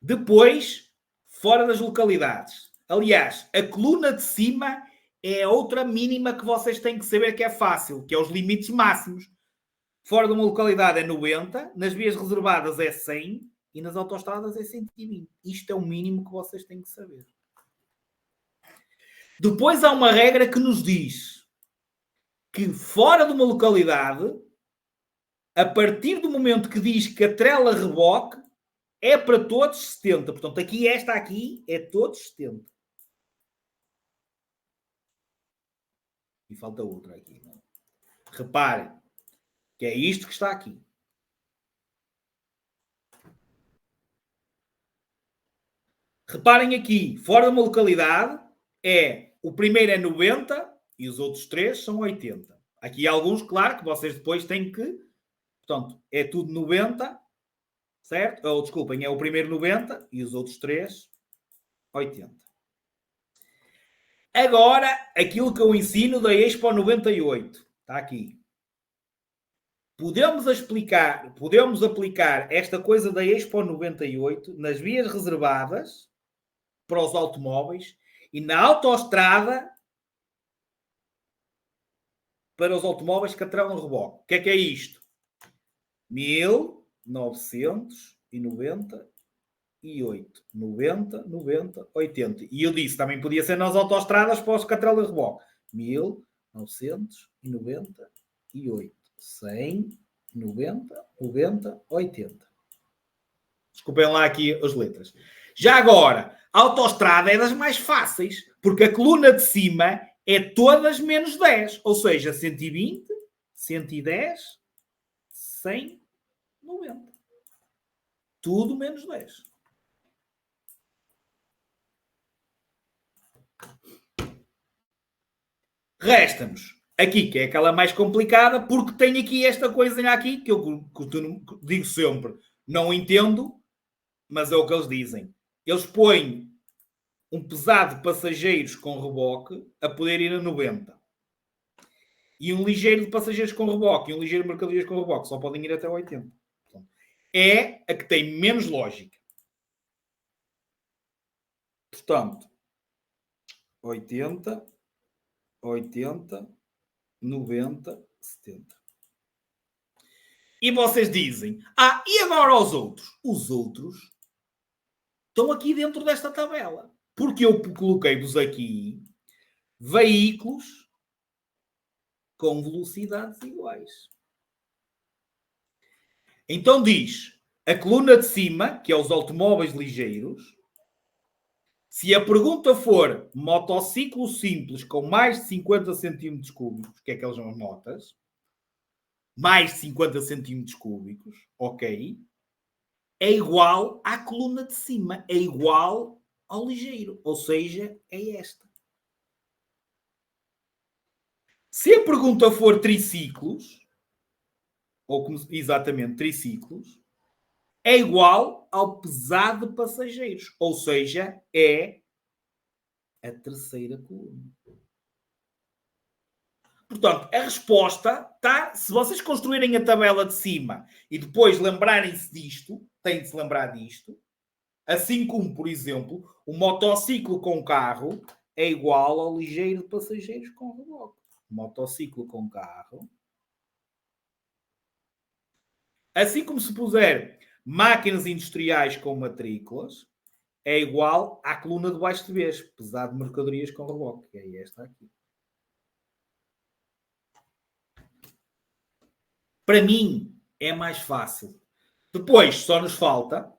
Depois, fora das localidades. Aliás, a coluna de cima é a outra mínima que vocês têm que saber, que é fácil, que é os limites máximos. Fora de uma localidade é 90, nas vias reservadas é 100 e nas autoestradas é 120. Isto é o mínimo que vocês têm que saber. Depois há uma regra que nos diz que fora de uma localidade, a partir do momento que diz que a trela reboque, é para todos 70. Portanto, aqui, esta aqui, é todos 70. E falta outra aqui. Não? Reparem que é isto que está aqui. Reparem aqui, fora de uma localidade, o primeiro é 90 e os outros 3 são 80. Aqui há alguns, claro, que vocês depois têm que... Portanto, é tudo 90, certo? Ou, desculpem, é o primeiro 90 e os outros 3, 80. Agora, aquilo que eu ensino da Expo 98. Está aqui. Podemos aplicar esta coisa da Expo 98 nas vias reservadas para os automóveis e na autoestrada para os automóveis que atravam reboque. O que é isto? 1998. 90, 90, 80. E eu disse, também podia ser nas autoestradas para os que atravam reboque. 1998. 100, 90, 90, 80. Desculpem lá aqui as letras. Já agora, a autoestrada é das mais fáceis, porque a coluna de cima é todas menos 10. Ou seja, 120, 110, 100, 90. Tudo menos 10. Resta-nos aqui, que é aquela mais complicada, porque tem aqui esta coisinha aqui, que eu digo sempre, não entendo, mas é o que eles dizem. Eles põem um pesado de passageiros com reboque a poder ir a 90. E um ligeiro de passageiros com reboque e um ligeiro de mercadorias com reboque só podem ir até 80. É a que tem menos lógica. Portanto, 80, 80, 90, 70. E vocês dizem, e agora os outros? Os outros estão aqui dentro desta tabela. Porque eu coloquei-vos aqui veículos com velocidades iguais. Então diz, a coluna de cima, que é os automóveis ligeiros, se a pergunta for motociclo simples com mais de 50 centímetros cúbicos, que é aquelas são as motas, mais de 50 centímetros cúbicos, ok, é igual à coluna de cima, é igual ao ligeiro, ou seja, é esta. Se a pergunta for triciclos, ou exatamente triciclos, é igual ao pesado de passageiros, ou seja, é a terceira coluna. Portanto, a resposta está... Se vocês construírem a tabela de cima e depois lembrarem-se disto, têm de se lembrar disto, assim como, por exemplo, o motociclo com carro é igual ao ligeiro de passageiros com reboque. Motociclo com carro. Assim como se puser máquinas industriais com matrículas, é igual à coluna de baixo de vez, pesado de mercadorias com reboque, que é esta aqui. Para mim, é mais fácil. Depois, só nos falta,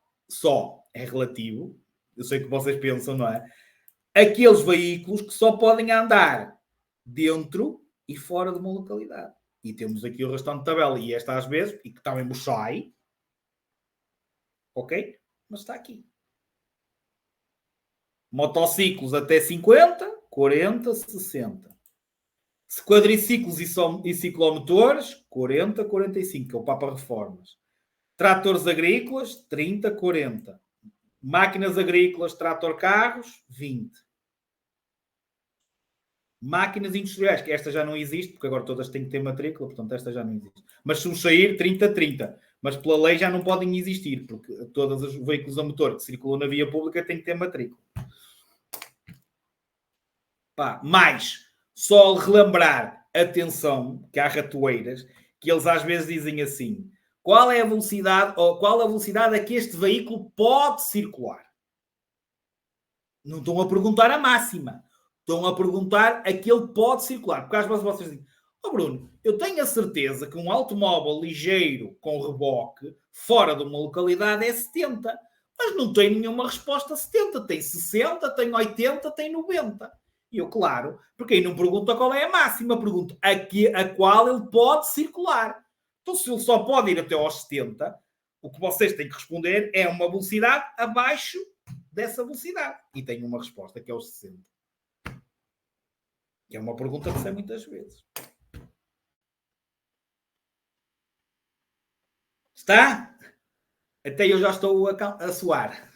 é relativo, eu sei que vocês pensam, não é? Aqueles veículos que só podem andar dentro e fora de uma localidade. E temos aqui o restante de tabela, e esta às vezes, e que também me sai, ok? Mas está aqui. Motociclos até 50, 40, 60. Quadriciclos e ciclomotores, 40, 45, que é o Papa Reformas. Tratores agrícolas, 30, 40. Máquinas agrícolas, trator-carros, 20. Máquinas industriais, que esta já não existe, porque agora todas têm que ter matrícula, portanto esta já não existe. Mas se sair, 30, 30. Mas pela lei já não podem existir, porque todos os veículos a motor que circulam na via pública têm que ter matrícula. Mais, só relembrar, atenção, que há ratoeiras, que eles às vezes dizem assim, qual é a velocidade, ou qual a velocidade a que este veículo pode circular? Não estão a perguntar a máxima. Estão a perguntar a que ele pode circular. Porque às vezes vocês dizem, Bruno, eu tenho a certeza que um automóvel ligeiro com reboque fora de uma localidade é 70. Mas não tem nenhuma resposta a 70. Tem 60, tem 80, tem 90. E eu, claro, porque aí não pergunta qual é a máxima, pergunto a qual ele pode circular. Então, se ele só pode ir até aos 70, o que vocês têm que responder é uma velocidade abaixo dessa velocidade. E tenho uma resposta que é os 60. Que é uma pergunta que sei muitas vezes. Está? Até eu já estou a suar.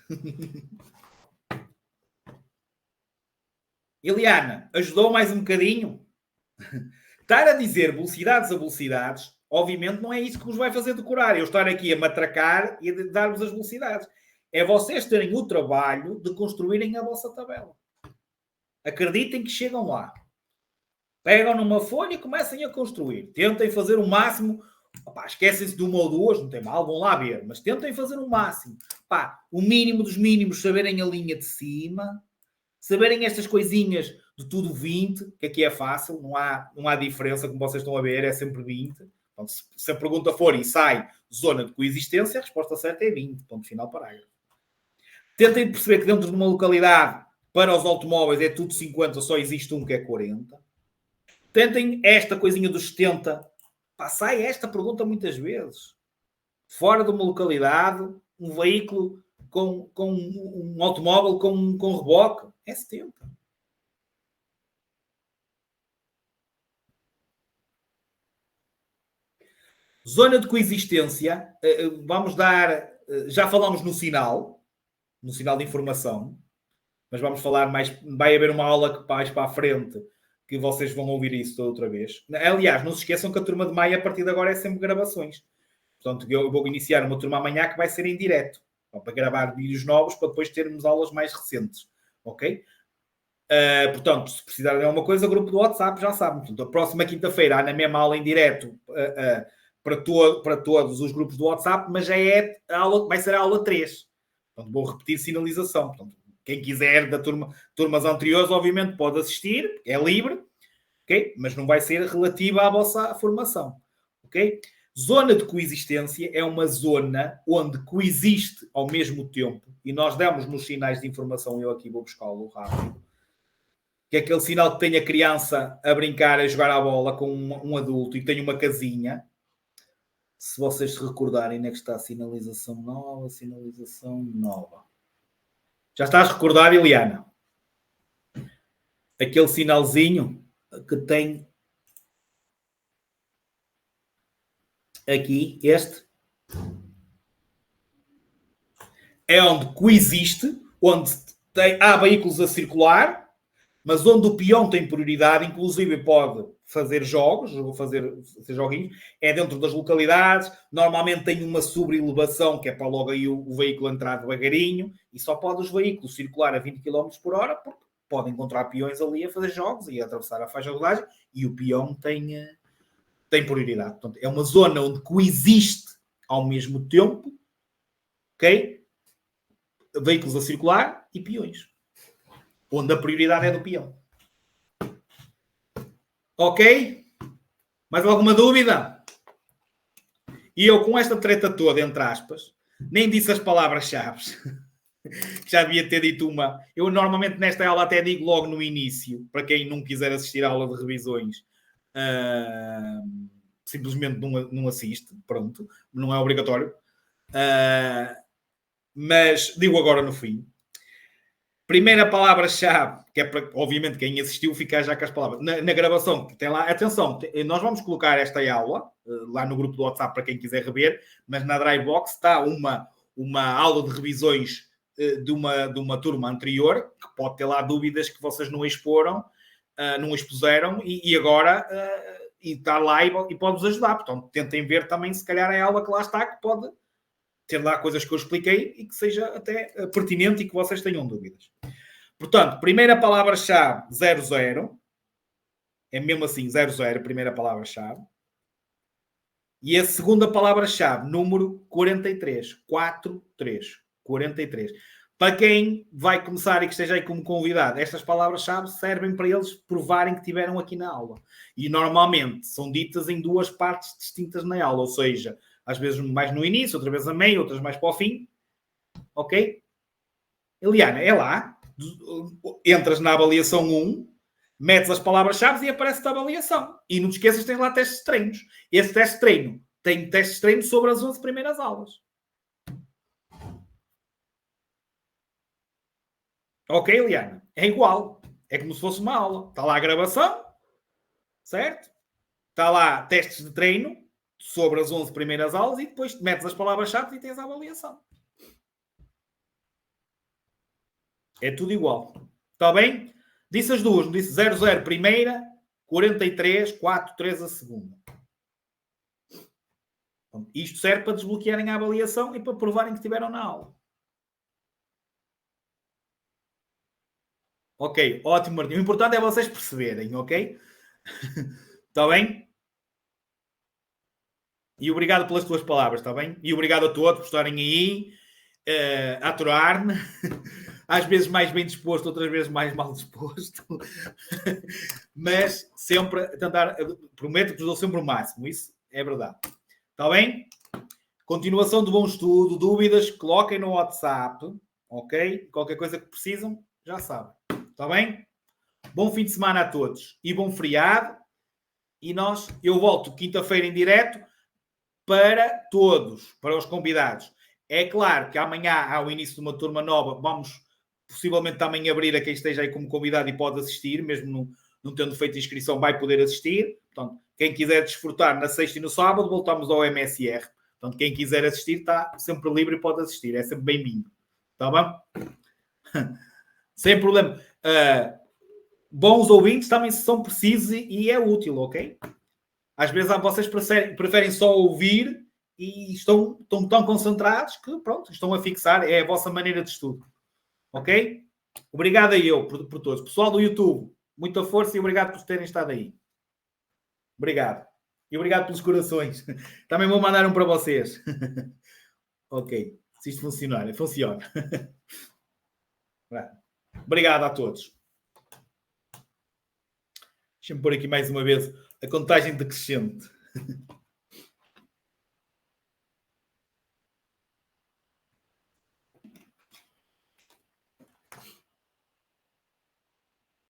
Eliana, ajudou mais um bocadinho? Estar a dizer velocidades a velocidades, obviamente não é isso que vos vai fazer decorar. Eu estar aqui a matracar e a dar-vos as velocidades. É vocês terem o trabalho de construírem a vossa tabela. Acreditem que chegam lá. Pegam numa folha e comecem a construir. Tentem fazer o máximo. Opá, esquecem-se de uma ou duas, não tem mal, vão lá ver. Mas tentem fazer o máximo. Opá, o mínimo dos mínimos, saberem a linha de cima. Saberem estas coisinhas de tudo 20, que aqui é fácil, não há diferença, como vocês estão a ver, é sempre 20. Então, se a pergunta for e sai zona de coexistência, a resposta certa é 20. Ponto final, parágrafo. Tentem perceber que dentro de uma localidade, para os automóveis, é tudo 50, só existe um que é 40. Tentem esta coisinha dos 70. Pá, sai esta pergunta muitas vezes. Fora de uma localidade, um veículo com um automóvel com reboque, é 70. Zona de coexistência, vamos dar, já falamos no sinal de informação, mas vamos falar mais, vai haver uma aula que mais para a frente, que vocês vão ouvir isso outra vez. Aliás, não se esqueçam que a turma de maio, a partir de agora, é sempre gravações. Portanto, eu vou iniciar uma turma amanhã que vai ser em direto, para gravar vídeos novos, para depois termos aulas mais recentes. Ok? Portanto, se precisarem de alguma coisa, o grupo do WhatsApp já sabem. Portanto, a próxima quinta-feira há na mesma aula em direto para todos os grupos do WhatsApp, mas já é vai ser a aula 3. Portanto, vou repetir sinalização. Portanto, quem quiser da turmas anteriores, obviamente, pode assistir, é livre, ok? Mas não vai ser relativa à vossa formação, ok? Zona de coexistência é uma zona onde coexiste ao mesmo tempo, e nós demos nos sinais de informação, eu aqui vou buscá-lo rápido, que é aquele sinal que tem a criança a brincar, a jogar à bola com um adulto e tem uma casinha. Se vocês se recordarem, onde é que está a sinalização nova? Sinalização nova. Já estás a recordar, Eliana? Aquele sinalzinho que tem aqui, este, é onde coexiste, onde há veículos a circular, mas onde o peão tem prioridade, inclusive pode fazer jogos, fazer joguinhos, é dentro das localidades, normalmente tem uma sobreelevação, que é para logo aí o veículo entrar devagarinho, e só pode os veículos circular a 20 km por hora, porque pode encontrar peões ali a fazer jogos e a atravessar a faixa de rodagem, e o peão tem prioridade. Portanto, é uma zona onde coexiste ao mesmo tempo, ok? Veículos a circular e peões. Onde a prioridade é do peão. Ok? Mais alguma dúvida? E eu, com esta treta toda, entre aspas, nem disse as palavras-chave. Já devia ter dito uma. Eu, normalmente, nesta aula até digo logo no início, para quem não quiser assistir à aula de revisões, simplesmente não assiste. Pronto. Não é obrigatório. Mas digo agora no fim. Primeira palavra-chave, que é para, obviamente, quem assistiu ficar já com as palavras. Na gravação, tem lá, atenção, nós vamos colocar esta aula lá no grupo do WhatsApp para quem quiser rever, mas na Drybox está uma aula de revisões de uma turma anterior, que pode ter lá dúvidas que vocês não expuseram, e agora está lá e pode-vos ajudar. Portanto, tentem ver também, se calhar, a aula que lá está, que pode ter lá coisas que eu expliquei e que seja até pertinente e que vocês tenham dúvidas. Portanto, primeira palavra-chave, 00. É mesmo assim, 00, primeira palavra-chave. E a segunda palavra-chave, número 43. 43. Para quem vai começar e que esteja aí como convidado, estas palavras-chave servem para eles provarem que tiveram aqui na aula. E normalmente são ditas em duas partes distintas na aula, ou seja, às vezes mais no início, outras vezes a meio, outras mais para o fim. Ok? Eliana, é lá. Entras na avaliação 1 metes as palavras-chave e aparece-te a avaliação. E não te esqueças que tens lá testes de treinos. Esse teste de treino tem testes de treino sobre as 11 primeiras aulas. Ok, Liana? É igual. É como se fosse uma aula. Está lá a gravação, certo? Está lá testes de treino sobre as 11 primeiras aulas e depois metes as palavras-chave e tens a avaliação. É tudo igual. Está bem? Disse as duas. Não disse 00 primeira, 43, 4, 3 a segunda. Isto serve para desbloquearem a avaliação e para provarem que estiveram na aula. Ok, ótimo, Martim. O importante é vocês perceberem, ok? Está bem? E obrigado pelas tuas palavras, está bem? E obrigado a todos por estarem aí a aturar-me. Às vezes mais bem disposto, outras vezes mais mal disposto. Mas sempre a tentar... Prometo que vos dou sempre o máximo. Isso é verdade. Está bem? Continuação de bom estudo. Dúvidas, coloquem no WhatsApp. Ok? Qualquer coisa que precisam, já sabem. Está bem? Bom fim de semana a todos. E bom feriado. E eu volto quinta-feira em direto para todos, para os convidados. É claro que amanhã há o início de uma turma nova. Vamos possivelmente também abrir a quem esteja aí como convidado e pode assistir, mesmo não tendo feito inscrição, vai poder assistir. Portanto, quem quiser desfrutar na sexta e no sábado, voltamos ao MSR. Portanto, quem quiser assistir está sempre livre e pode assistir. É sempre bem-vindo. Está bem? Sem problema. Bons ouvintes também são precisos e é útil, ok? Às vezes vocês preferem só ouvir e estão tão concentrados que, pronto, estão a fixar. É a vossa maneira de estudo. Ok? Obrigado a eu por todos. Pessoal do YouTube, muita força e obrigado por terem estado aí. Obrigado. E obrigado pelos corações. Também vou mandar um para vocês. Ok. Se isto funcionar, funciona. Obrigado a todos. Deixa-me pôr aqui mais uma vez a contagem decrescente.